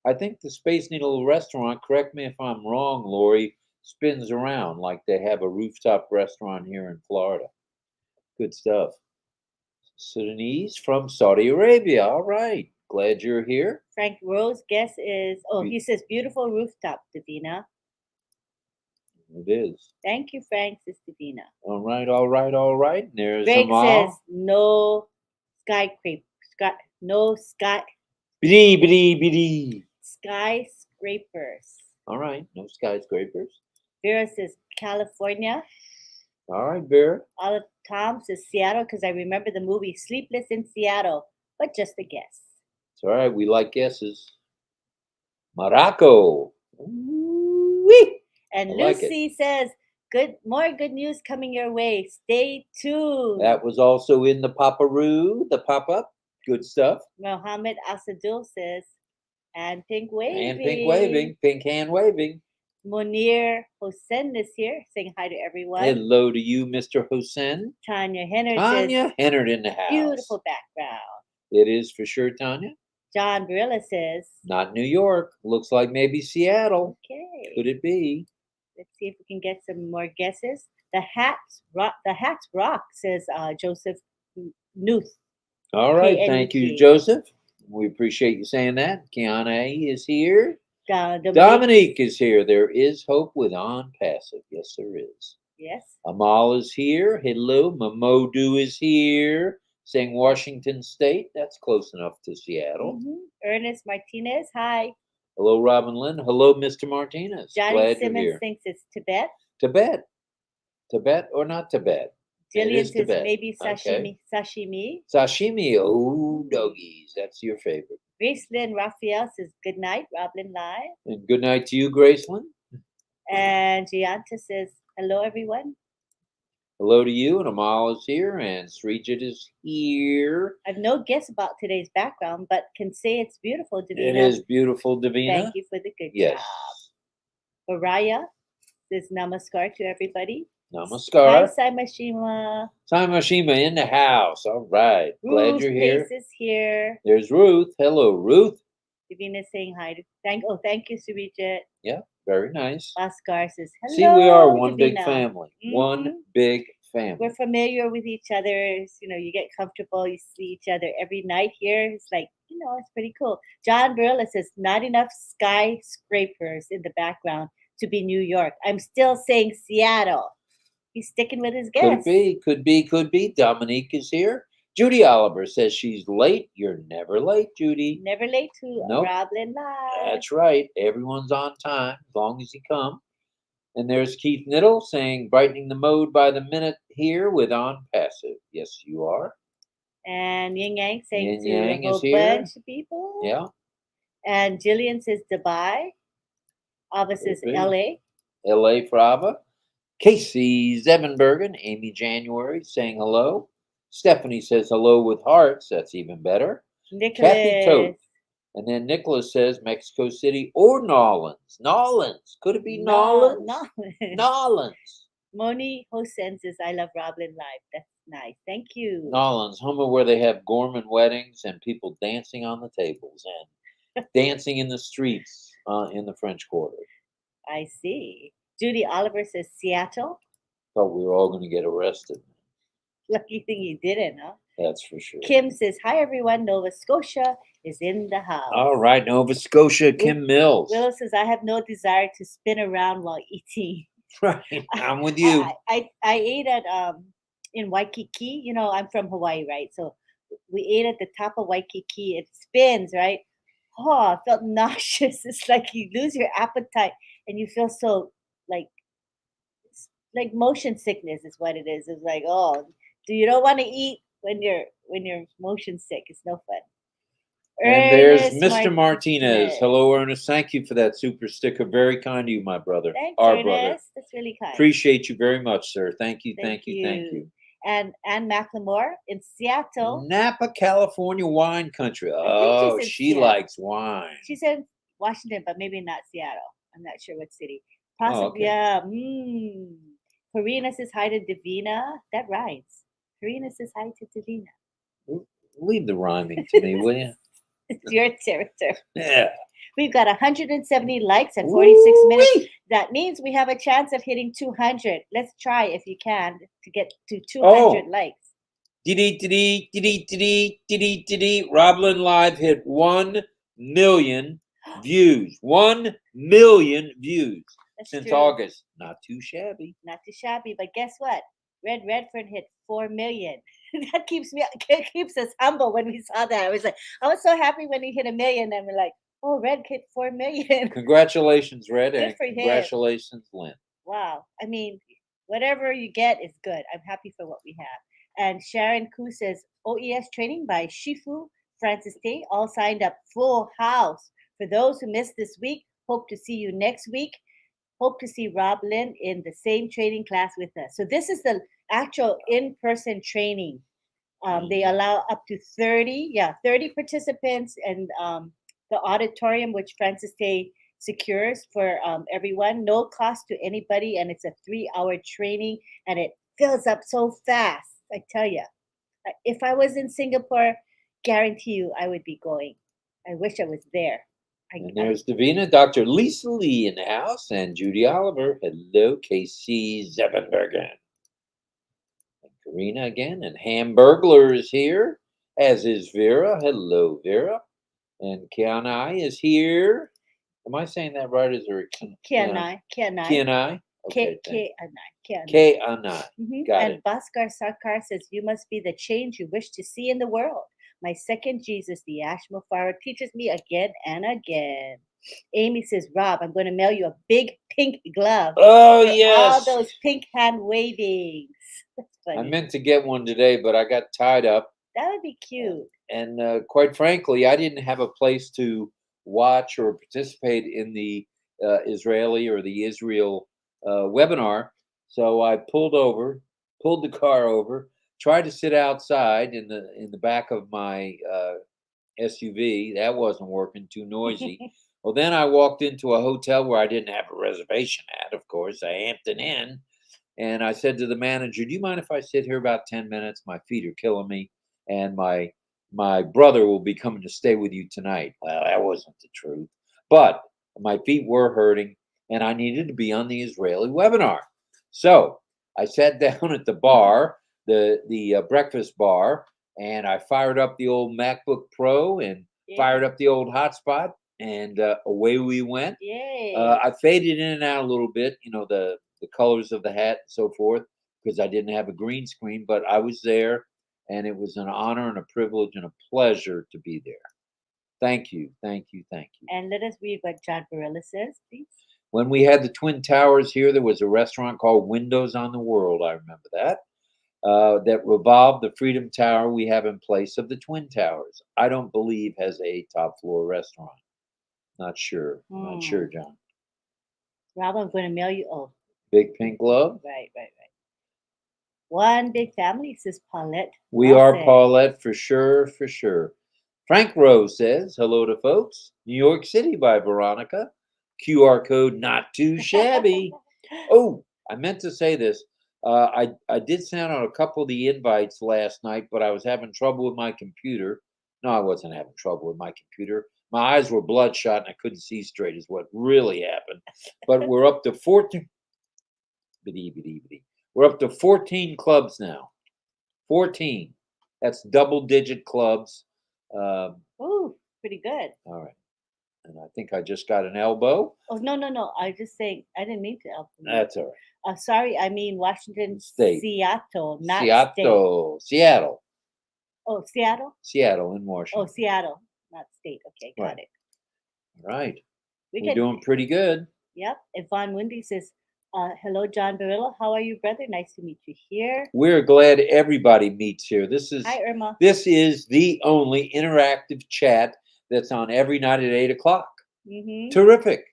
I think the Space Needle Restaurant, correct me if I'm wrong, Lori, spins around like they have a rooftop restaurant here in Florida. Good stuff. Sudanese from Saudi Arabia. All right. Glad you're here. Frank Rose guess is, he says beautiful rooftop, Davina. It is. Thank you, Frank, says Davina. All right, all right, all right. There's Greg says no skyscraper. No sky. Biddy. Skyscrapers. All right, no skyscrapers. Vera says California. All right, Vera. Olive Tom says Seattle because I remember the movie Sleepless in Seattle, but just a guess. It's all right. We like guesses. Morocco. Wee. And Lucy says, more good news coming your way. Stay tuned. That was also in the Paparoo, the pop-up. Good stuff. Mohammed Asadul says, and pink waving. And pink waving. Pink hand waving. Monir Hossein is here, saying hi to everyone. Hello to you, Mr. Hossein. Tanya Hennard Tanya says, Hennard in the house. beautiful background. It is for sure, Tanya. John Barilla says, Not New York. Looks like maybe Seattle. okay. Could it be? Let's see if we can get some more guesses. The Hats Rock, says Joseph Nuth. All right. Thank you, Joseph. We appreciate you saying that. Kiana is here. Dominique is here. There is hope with OnPassive. Yes, there is. Yes. Amal is here. Hello. Mamodu is here. Saying Washington State. That's close enough to Seattle. Ernest Martinez. Hi. Hello, RobLynn. Hello, Mr. Martinez. Johnny Glad Simmons you're here. thinks it's Tibet. Tibet or not Tibet? Jillian says Tibet. maybe sashimi. Okay. Sashimi. Sashimi. Oh, doggies. That's your favorite. Gracelyn Raphael says good night, RobLynn Live. And good night to you, Gracelyn. And Gianta says hello, everyone. Hello to you, and Amal is here, and Srijit is here. I have no guess about today's background, but can say it's beautiful, Davina. It is beautiful, Davina. Thank you for the good Yes. job. Baraya says namaskar to everybody. Namaskar. Hi, Saimashima. Saimashima in the house. All right. Glad Ruth you're here. Pace is here. There's Ruth. Hello, Ruth. Davina saying hi. Thank you, Surijit. Yeah, very nice. Oscar says hello. See, we are one Davina. big family. One big family. We're familiar with each other. You get comfortable. You see each other every night here. It's like, it's pretty cool. John Barilla says, not enough skyscrapers in the background to be New York. I'm still saying Seattle. He's sticking with his guess. Could be. Dominique is here. Judy Oliver says she's late. You're never late, Judy. Never late to RobLynn Live. That's right. Everyone's on time as long as you come. And there's Keith Niddle saying, brightening the mode by the minute here with OnPassive. Yes, you are. And Yin Yang saying Yin to a whole bunch of people. Yeah. And Jillian says Dubai. Ava says LA. LA for Ava. Casey Zevenbergen, Amy January saying hello. Stephanie says hello with hearts. That's even better. Nicholas. Kathy Tote. And then Nicholas says Mexico City or Nolans. Nolans. Could it be Nolans? Nolans. Moni Hossein says, I love RobLynn Live. That's nice. Thank you. Nolans, home where they have Gorman weddings and people dancing on the tables and dancing in the streets in the French Quarter. I see. Judy Oliver says Seattle. Thought we were all going to get arrested. Lucky thing you didn't, huh? That's for sure. Kim says, hi, everyone. Nova Scotia is in the house. All right, Nova Scotia, Kim Mills. Willow says, I have no desire to spin around while eating. Right, I'm with you. I ate at in Waikiki. I'm from Hawaii, right? So we ate at the top of Waikiki. It spins, right? Oh, I felt nauseous. It's like you lose your appetite and you feel so like motion sickness is what it is. It's like, you don't want to eat when you're motion sick. It's no fun. And there's Mr. Martinez. Hello, Ernest. Thank you for that super sticker. Very kind to you, my brother. Thanks, Our Ernest. brother. That's really kind. Appreciate you very much, sir. Thank you. And Ann McLemore in Seattle. Napa, California wine country. Oh, she likes wine. She's in Washington, but maybe not Seattle. I'm not sure what city. Possibly, yeah. Karina says hi to Davina. That rhymes. Karina says hi to Davina. Leave the rhyming to me, will you? It's your territory. Yeah. We've got 170 likes and 46 minutes. That means we have a chance of hitting 200. Let's try, if you can, to get to 200 likes. RobLynn Live hit 1 million views. 1 million views since August. Not too shabby. Not too shabby, but guess what? Red Redford hit 4 million. That keeps us humble when we saw that. I was so happy when he hit 1 million, and we're like, oh, Red hit 4 million. Congratulations, Red, good and for congratulations, Lynn. Wow. I mean, whatever you get is good. I'm happy for what we have. And Sharon Koo says, OES training by Shifu, Francis Tay, all signed up, full house. For those who missed this week, hope to see you next week. Hope to see RobLynn in the same training class with us. So this is the actual in-person training. They allow up to 30 participants, and the auditorium, which Francis Tay secures for everyone, no cost to anybody, and it's a 3-hour training, and it fills up so fast. I tell you, if I was in Singapore, guarantee you I would be going. I wish I was there. And there's Davina, Dr. Lisa Lee in the house, and Judy Oliver. Hello, Casey Zevenbergen. And Karina again, and Hamburglar is here, as is Vera. Hello, Vera. And Kianai is here. Am I saying that right? Is there a Kianai. Kianai? Okay, Kianai. Kianai. Got And it. Bhaskar Sarkar says, you must be the change you wish to see in the world. My second Jesus, the Ashmafara, teaches me again and again. Amy says, Rob, I'm going to mail you a big pink glove Oh, for all yes. those pink hand wavings. That's funny. I meant to get one today, but I got tied up. That would be cute. And quite frankly, I didn't have a place to watch or participate in the Israeli or the Israel webinar. So I pulled the car over, tried to sit outside in the back of my SUV. That wasn't working, too noisy. Well, then I walked into a hotel where I didn't have a reservation at, of course. I Hampton Inn. And I said to the manager, do you mind if I sit here about 10 minutes? My feet are killing me. And my brother will be coming to stay with you tonight. Well, that wasn't the truth. But my feet were hurting, and I needed to be on the Israeli webinar. So I sat down at the bar, the breakfast bar, and I fired up the old MacBook Pro and fired up the old hotspot, and away we went. Yay. I faded in and out a little bit, the colors of the hat and so forth, because I didn't have a green screen, but I was there, and it was an honor and a privilege and a pleasure to be there. Thank you, thank you, thank you. And let us read what John Barilla says, please. When we had the Twin Towers here, there was a restaurant called Windows on the World. I remember that. That revolved the Freedom Tower we have in place of the Twin Towers. I don't believe has a top floor restaurant. Not sure. Not sure, John. Rob, I'm going to mail you. Oh, big pink glove. Right. One big family, says Paulette. We are Paulette for sure, for sure. Frank Rose says, hello to folks. New York City by Veronica. QR code not too shabby. Oh, I meant to say this. I did send out a couple of the invites last night, but I was having trouble with my computer. No, I wasn't having trouble with my computer. My eyes were bloodshot and I couldn't see straight is what really happened. But we're up to 14. We're up to 14 clubs now. 14. That's double-digit clubs. Ooh, pretty good. All right. And I think I just got an elbow. Oh, no. I was just saying, I didn't mean to elbow. That's all right. Sorry, I mean Washington State. Seattle, not Seattle. state. Seattle. Oh, Seattle? Seattle in Washington. Oh, Seattle, not state. Okay, got it. All right. We're doing pretty good. Yep. Yvonne Wendy says, hello, John Barilla. How are you, brother? Nice to meet you here. We're glad everybody meets here. Hi, Irma. This is the only interactive chat that's on every night at 8 o'clock. Mm-hmm. Terrific.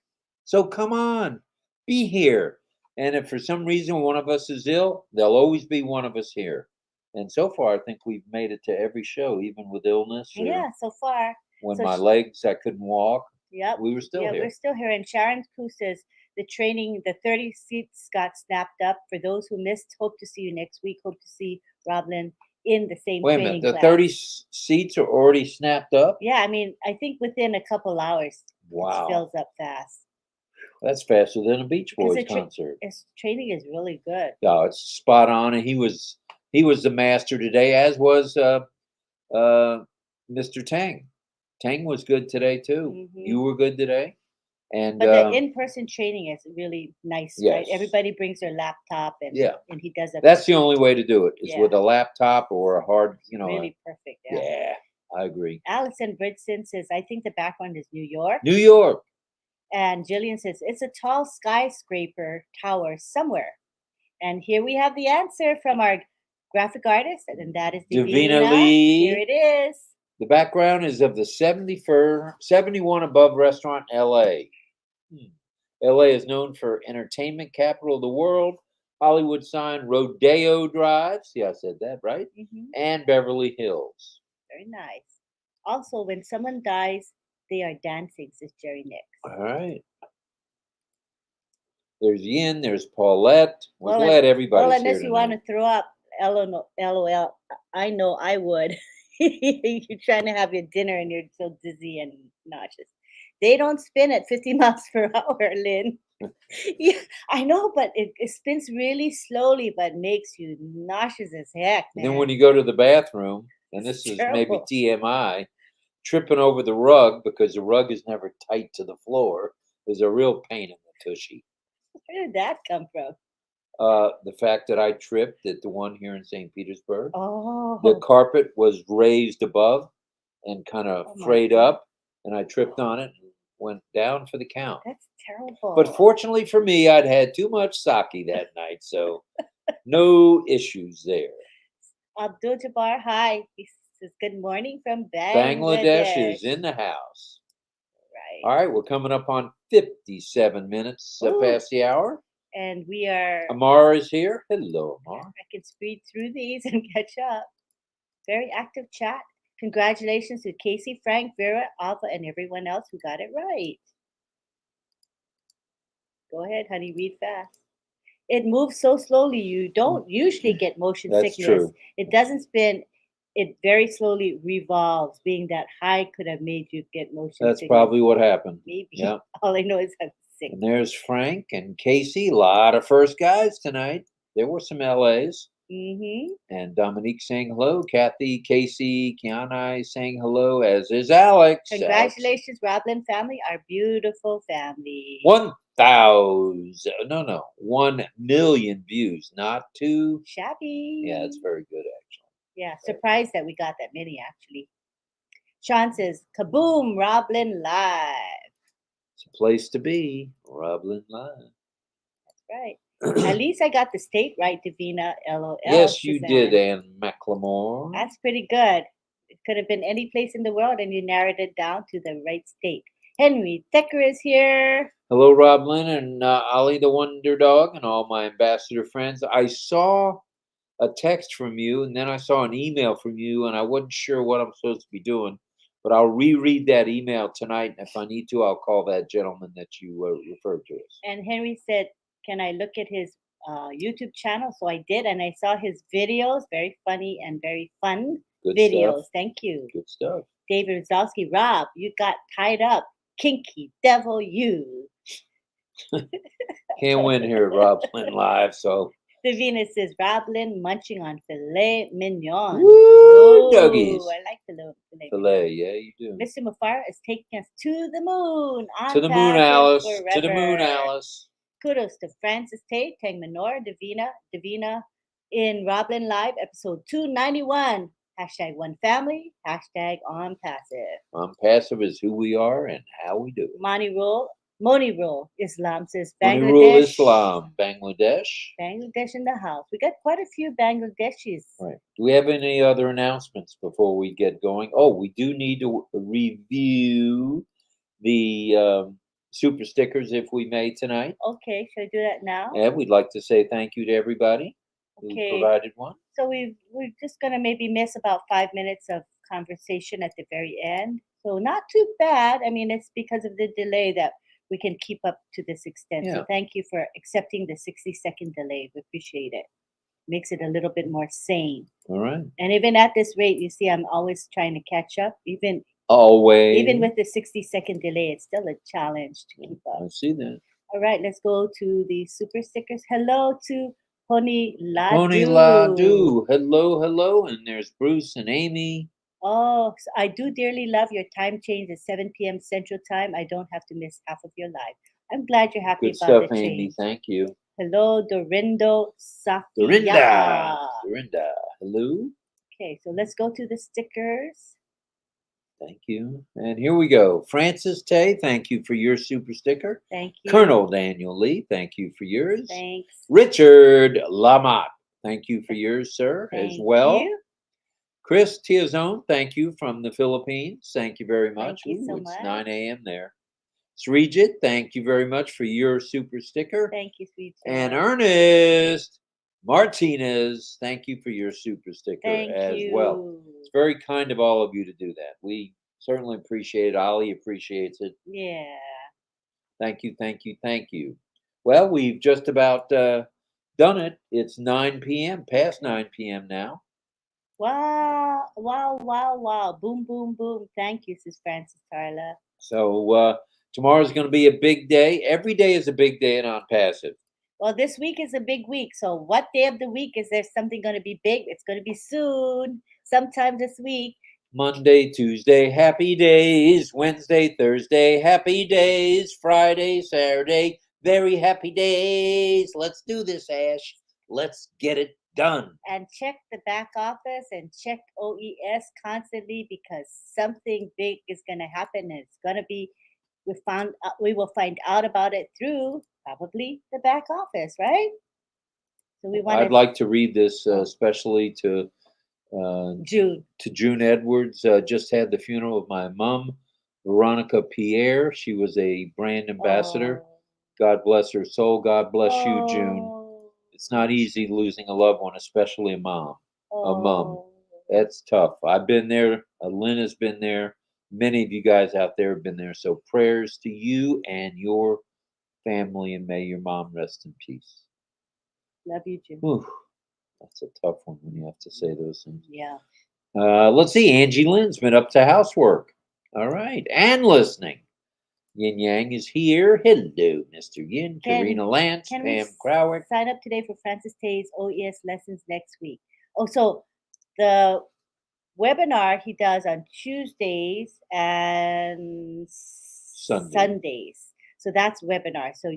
So come on, be here. And if for some reason one of us is ill, there'll always be one of us here. And so far, I think we've made it to every show, even with illness. Yeah, so far. When my legs, I couldn't walk. Yep. We were still here. Yeah, we're still here. And Sharon Koo says, the training, the 30 seats got snapped up. For those who missed, hope to see you next week. Hope to see RobLynn in the same training class. Wait a minute, the 30 seats are already snapped up? Yeah, I mean, I think within a couple hours, wow, it fills up fast. That's faster than a Beach Boys concert. His training is really good. Yeah, it's spot on, and he was the master today, as was Mr. Tang. Tang was good today too. Mm-hmm. You were good today. And but the in-person training is really nice, yes. Right? Everybody brings their laptop, and and he does it. That's the only way to do it is with a laptop or a hard, really perfect. Yeah, I agree. Allison Bridson says, I think the background is New York. New York. And Jillian says, it's a tall skyscraper tower somewhere. And here we have the answer from our graphic artist, and that is Davina Lee. Here it is. The background is of the 71 above restaurant LA. LA is known for entertainment capital of the world. Hollywood sign Rodeo Drive. See, I said that right. Mm-hmm. And Beverly Hills. Very nice. Also, when someone dies, they are dancing, says Jerry Nix. All right. There's Yin. There's Paulette. We're Well, glad well, everybody's here unless you want tonight. to throw up, LOL. I know I would. You're trying to have your dinner and you're so dizzy and nauseous. They don't spin at 50 miles per hour, Lynn. Yeah, I know, but it spins really slowly, but makes you nauseous as heck, And then man. when you go to the bathroom, and It's this is maybe terrible. TMI, tripping over the rug because the rug is never tight to the floor is a real pain in the tushy. Where did that come from? The fact that I tripped at the one here in St. Petersburg, the Oh, carpet was raised above and kind oh of my frayed God. up, and I tripped on it and went down for the count. That's But terrible. fortunately for me, I'd had too much sake that night, so no issues there. Abdul Jabbar, hi. He says good morning from Bangladesh Bangladesh. is in the house. Right. All right, we're coming up on 57 minutes Ooh, past the hour. and we are, Amar is here. Hello, Amar. I can speed through these and catch up. Very active chat. Congratulations to Casey, Frank, Vera, Alpha, and everyone else who got it right. Go ahead, honey, read fast. It moves so slowly, you don't usually get motion That's sickness. true. It doesn't spin, it very slowly revolves. Being that high could have made you get motion That's sickness. probably what happened. Maybe. Yeah. All I know is I'm sick. And there's Frank and Casey. A lot of first guys tonight. There were some LAs. Mm-hmm. And Dominique saying hello. Kathy, Casey, Kiana saying hello, as is Alex. Congratulations, RobLynn family, our beautiful family. 1 million views, not two. Shabby. Yeah, it's very good, actually. Yeah, surprised that we got that many actually. Sean says, kaboom, RobLynn Live. It's a place to be. RobLynn Live. That's right. At least I got the state right, Davina. LOL. Yes, you did, Suzanne. Ann McLemore. That's pretty good. It could have been any place in the world and you narrowed it down to the right state. Henry Decker is here. Hello, RobLynn and Ollie the Wonder Dog and all my ambassador friends. I saw a text from you, and then I saw an email from you, and I wasn't sure what I'm supposed to be doing, but I'll reread that email tonight, and if I need to, I'll call that gentleman that you referred to us. And Henry said, can I look at his YouTube channel? So I did, and I saw his videos. Very funny and very fun Good videos. stuff. Thank you. Good stuff. David Rizalski, Rob, you got tied up. Kinky devil, you. Can't win here at RobLynn Live, so. Davina says, RobLynn munching on filet mignon. Woo, doggies. I like the filet. Filet, yeah, you do. Mr. Mufara is taking us to the moon. To the moon, OnPassive Alice. To the moon, forever. Alice. Kudos to Francis Tate, Tang Minor, Davina in RobLynn Live, episode 291. Hashtag one family, hashtag OnPassive. OnPassive is who we are and how we do it. Moni Rule, Islam says Moni Bangladesh. Rule Islam, Bangladesh. Bangladesh in the house. We got quite a few Bangladeshis. Right. Do we have any other announcements before we get going? Oh, we do need to review the super stickers if we may tonight. Okay, should I do that now? And we'd like to say thank you to everybody who provided one. So we're just gonna maybe miss about 5 minutes of conversation at the very end. So not too bad. I mean, it's because of the delay that we can keep up to this extent. Yeah. So thank you for accepting the 60-second delay. We appreciate it. Makes it a little bit more sane. All right. And even at this rate, you see, I'm always trying to catch up. Even with the 60-second delay, it's still a challenge to keep up. I see that. All right, let's go to the super stickers. Hello to Pony Ladu. Pony Ladu. Hello, hello. And there's Bruce and Amy. Oh, so I do dearly love your time change at 7 p.m. Central Time. I don't have to miss half of your live. I'm glad you're happy Good about stuff, the Amy. change. Thank you. Hello, Dorindo Sakia. Dorinda. Hello. Okay, so let's go to the stickers. Thank you. And here we go. Francis Tay, thank you for your super sticker. Thank you. Colonel Daniel Lee, thank you for yours. Thanks. Richard Lamotte, thank you for yours, sir, as Thank well. you. Chris Tiazone, thank you from the Philippines. Thank you very much. Thank you so It's much. 9 a.m. there. Srijit, thank you very much for your super sticker. Thank you, sweet. And Ernest Martinez, thank you for your super sticker well. It's very kind of all of you to do that. We certainly appreciate it. Ollie appreciates it. Yeah. Thank you, thank you, thank you. Well, we've just about done it. It's 9 p.m., past 9 p.m. now. Wow, wow, wow, wow. Boom, boom, boom. Thank you, Sis Francis Tarla. So tomorrow's going to be a big day. Every day is a big day in OnPassive. Well, this week is a big week. So, what day of the week is there something going to be big? It's going to be soon, sometime this week. Monday, Tuesday, happy days. Wednesday, Thursday, happy days. Friday, Saturday, very happy days. Let's do this, Ash. Let's get it done. And check the back office and check OES constantly because something big is going to happen. And it's going to be, we will find out about it through probably the back office, right? So we want I'd like to read this, especially to June. To June Edwards. Just had the funeral of my mom, Veronica Pierre. She was a brand ambassador. Oh. God bless her soul. God bless you, June. Oh. It's not easy losing a loved one, especially a mom. A mom. Oh. That's tough. I've been there. Lynn has been there. Many of you guys out there have been there. So prayers to you and your family, and may your mom rest in peace. Love you, June. Whew. That's a tough one when you have to say those things. Yeah. Let's see. Angie Lynn's been up to housework. All right. And listening. Yin Yang is here. Hello, Mr. Yin. Karina Lance, Pam Crowick. Sign up today for Francis Tay's OES lessons next week. Oh, so the webinar he does on Tuesdays and Sundays. So that's webinar. So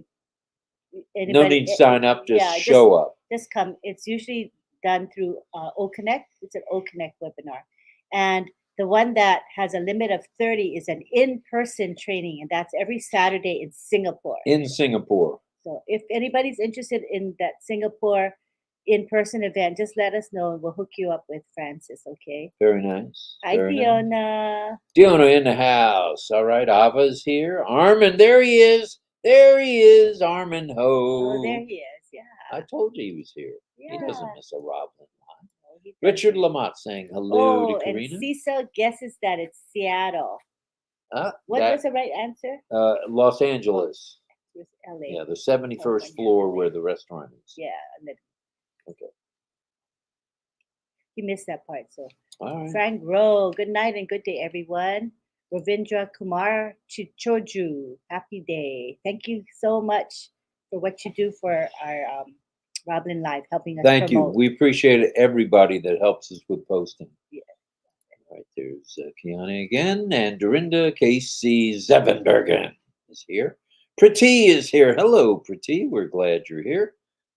no need to sign up, just show up. Just come. It's usually done through OConnect. It's an OConnect webinar. And the one that has a limit of 30 is an in-person training, and that's every Saturday in Singapore. In Singapore. So if anybody's interested in that Singapore in-person event, just let us know and we'll hook you up with Francis, okay? Very nice. Hi, Very Fiona. Nice. Fiona in the house. All right, Ava's here. Armin, there he is. There he is, Armin Ho. Oh, there he is, yeah. I told you he was here. Yeah. He doesn't miss a RobLynn Live. No, Richard Lamott saying hello to and Karina. Cecil guesses that it's Seattle. What was the right answer? Los Angeles. It was LA. Yeah, the 71st floor where the restaurant is. Yeah. And then, okay. He missed that part. So, all right. Frank Rowe, good night and good day, everyone. Ravindra Kumar Chichoju, happy day. Thank you so much for what you do for our RobLynn Live, helping us Thank promote. you. We appreciate everybody that helps us with posting. Yeah. All right, there's Kiana again, and Dorinda Casey Zevenbergen is here. Priti is here. Hello, Priti. We're glad you're here.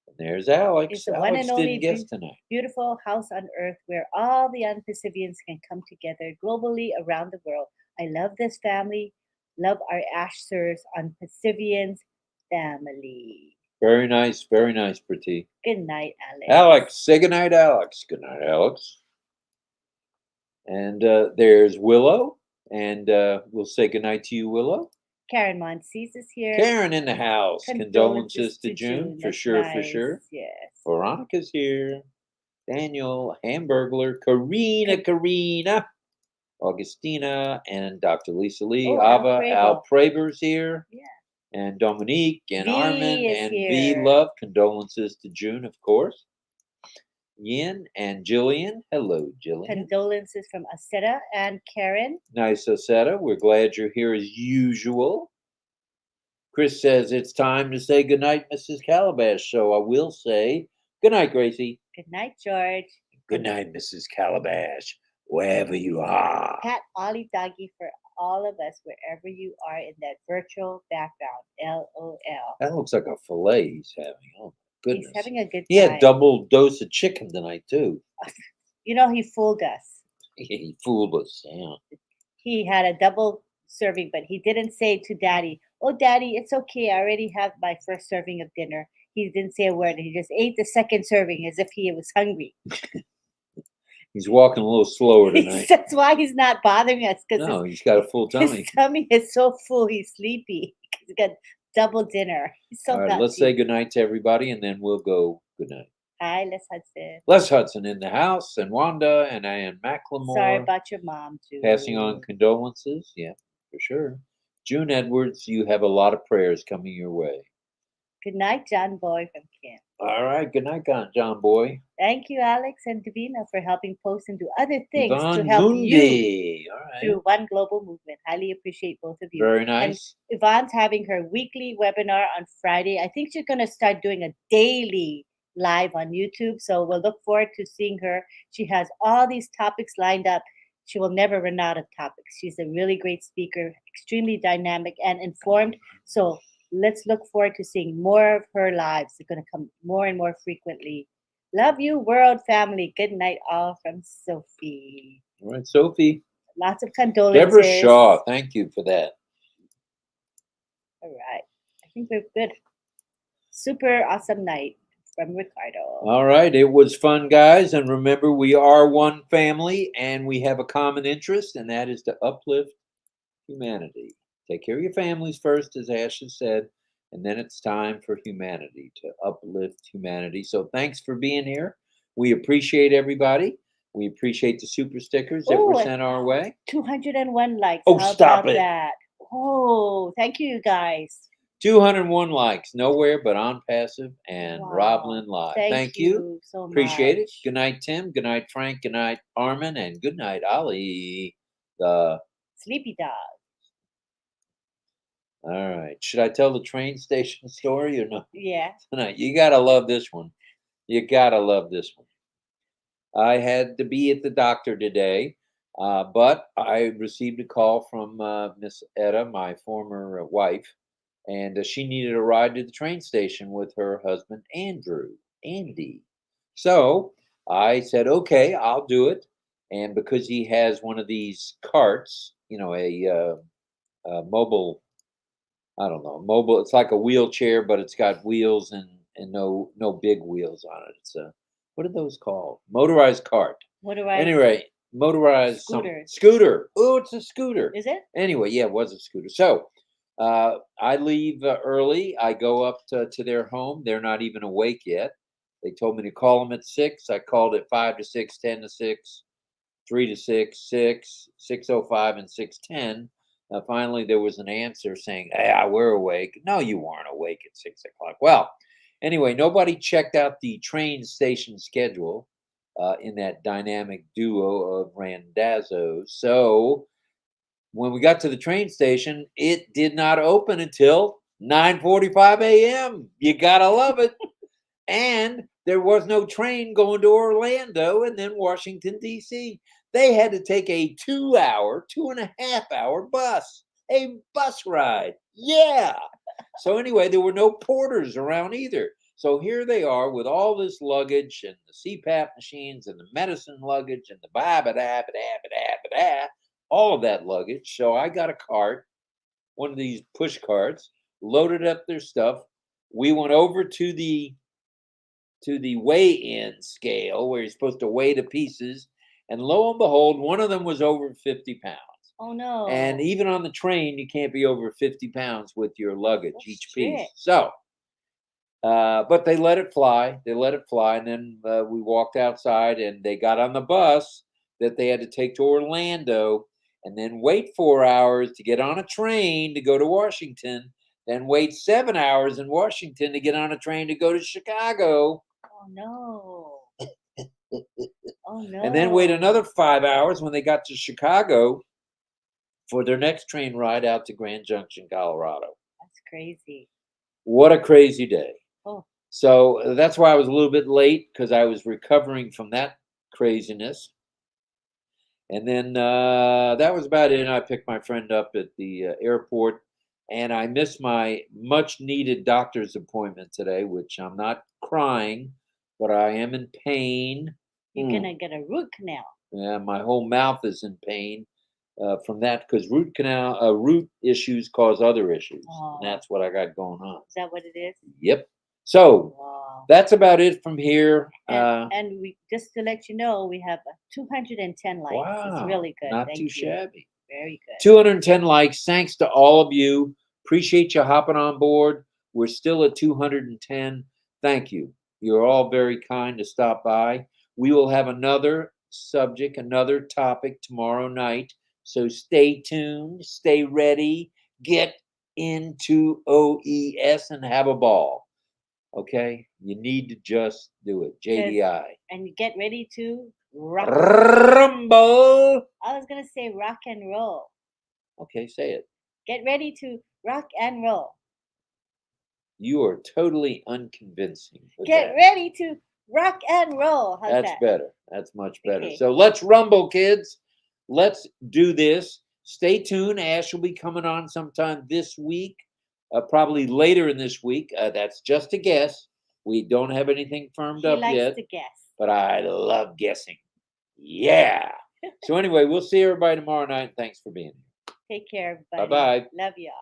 And there's Alex. It's the Alex one and only didn't guess tonight. beautiful house on earth where all the Unpassivians can come together globally around the world. I love this family. Love our Ashers Unpassivians family. Very nice, Priti. Good night, Alex. Alex, say good night, Alex. Good night, Alex. And there's Willow, and we'll say good night to you, Willow. Karen Monsees is here. Karen in the house. Condolences to June. For sure, nice. For sure. Yes. Veronica's here. Daniel, Hamburglar, Karina, Augustina, and Dr. Lisa Lee. Ava, Al Praber's here. Yeah. And Dominique, and V Armin, and here. V Love. Condolences to June, of course. Yin and Jillian. Hello, Jillian. Condolences from Aseta and Karen. Nice, Aseta. We're glad you're here as usual. Chris says it's time to say goodnight, Mrs. Calabash. So I will say good night, Gracie. Good night, George. Good night, Mrs. Calabash, wherever you are. Pat Ollie Doggy for all of us, wherever you are in that virtual background. LOL. That looks like a fillet he's having. Oh, goodness. He's having a good time. He had double dose of chicken tonight, too. You know, he fooled us. He fooled us, yeah. He had a double serving, but he didn't say to Daddy, "Oh, Daddy, it's okay. I already have my first serving of dinner." He didn't say a word. He just ate the second serving as if he was hungry. He's walking a little slower tonight. That's why he's not bothering us. No, he's got a full tummy. His tummy is so full, he's sleepy. He's got double dinner. He's so All right, let's say goodnight to everybody, and then we'll go goodnight. Hi, Les Hudson. Les Hudson in the house, and Wanda, and Ann McLemore. Sorry about your mom, too. Passing on condolences. Yeah, for sure. June Edwards, you have a lot of prayers coming your way. Good night, John Boy from Kim. All right. Good night, John Boy. Thank you, Alex and Davina, for helping post and do other things to Yvonne help you Mundi. All right. through one global movement. Highly appreciate both of you. Very nice. And Yvonne's having her weekly webinar on Friday. I think she's going to start doing a daily live on YouTube. So we'll look forward to seeing her. She has all these topics lined up. She will never run out of topics. She's a really great speaker, extremely dynamic and informed. So let's look forward to seeing more of her lives. They're going to come more and more frequently. Love you, world family. Good night, all from Sophie. All right, Sophie. Lots of condolences. Deborah Shaw, thank you for that. All right. I think we're good. Super awesome night from Ricardo. All right. It was fun, guys. And remember, we are one family and we have a common interest, and that is to uplift humanity. Take care of your families first, as Ash has said, and then it's time for humanity, to uplift humanity. So thanks for being here. We appreciate everybody. We appreciate the super stickers that were sent our way. 201 likes. Oh, How stop about it. that? Oh, thank you, guys. 201 likes, nowhere but OnPassive and Wow. RobLynn Live. Thank you so much. Appreciate it. Good night, Tim. Good night, Frank. Good night, Armin. And good night, Ollie, the Sleepy dog. All right. Should I tell the train station story or not? Yeah. Tonight, you gotta love this one. You gotta love this one. I had to be at the doctor today, but I received a call from Miss Etta, my former wife, and she needed a ride to the train station with her husband Andy. So I said, "Okay, I'll do it." And because he has one of these carts, you know, a mobile. I don't know, mobile. It's like a wheelchair, but it's got wheels and no big wheels on it. It's a, what are those called? Motorized cart. Motorized. Anyway, motorized Scooter. Scooter. Oh, it's a scooter. Is it? Anyway, yeah, it was a scooter. So I leave early. I go up to their home. They're not even awake yet. They told me to call them at 6. I called at 5 to 6, 10 to 6, 3 to 6, 6, 6:05, and 6:10. Finally, there was an answer saying, "Hey, we're awake." No, you weren't awake at 6 o'clock. Well, anyway, nobody checked out the train station schedule in that dynamic duo of Randazzos. So when we got to the train station, it did not open until 9:45 a.m. You gotta love it. And there was no train going to Orlando and then Washington, D.C. They had to take a 2.5 hour bus, a bus ride. Yeah. So anyway, there were no porters around either. So here they are with all this luggage and the CPAP machines and the medicine luggage and the all of that luggage. So I got a cart, one of these push carts, loaded up their stuff. We went over to the weigh-in scale where you're supposed to weigh the pieces, and lo and behold, one of them was over 50 pounds. Oh no. And even on the train, you can't be over 50 pounds with your luggage, each piece. So, but they let it fly. And then we walked outside, and they got on the bus that they had to take to Orlando, and then wait 4 hours to get on a train to go to Washington, then wait 7 hours in Washington to get on a train to go to Chicago. Oh no. Oh no. And then wait another 5 hours when they got to Chicago for their next train ride out to Grand Junction, Colorado. That's crazy. What a crazy day. Oh. So that's why I was a little bit late, because I was recovering from that craziness. And then that was about it. And I picked my friend up at the airport, and I missed my much needed doctor's appointment today, which I'm not crying, but I am in pain. You're gonna get a root canal. Yeah, my whole mouth is in pain from that, because root issues cause other issues. Oh. And that's what I got going on. Is that what it is? Yep. So Wow. that's about it from here. And we, just to let you know, we have 210 likes. Wow, It's really good. not Thank too you. shabby. Very good. 210 likes. Thanks to all of you. Appreciate you hopping on board. We're still at 210. Thank you. You're all very kind to stop by. We will have another subject, another topic tomorrow night. So stay tuned, stay ready, get into OES and have a ball. Okay? You need to just do it. 'Cause- JDI. And get ready to rock. Rumble. I was gonna say rock and roll. Okay, say it. Get ready to rock and roll. You are totally unconvincing with Get that. ready to rock and roll. How's That's that? better. That's much better. Okay. So let's rumble, kids. Let's do this. Stay tuned. Ash will be coming on sometime this week, probably later in this week. That's just a guess. We don't have anything firmed He up likes yet, to guess. but I love guessing. Yeah. So anyway, we'll see everybody tomorrow night. Thanks for being here. Take care, everybody. Bye-bye. Love y'all.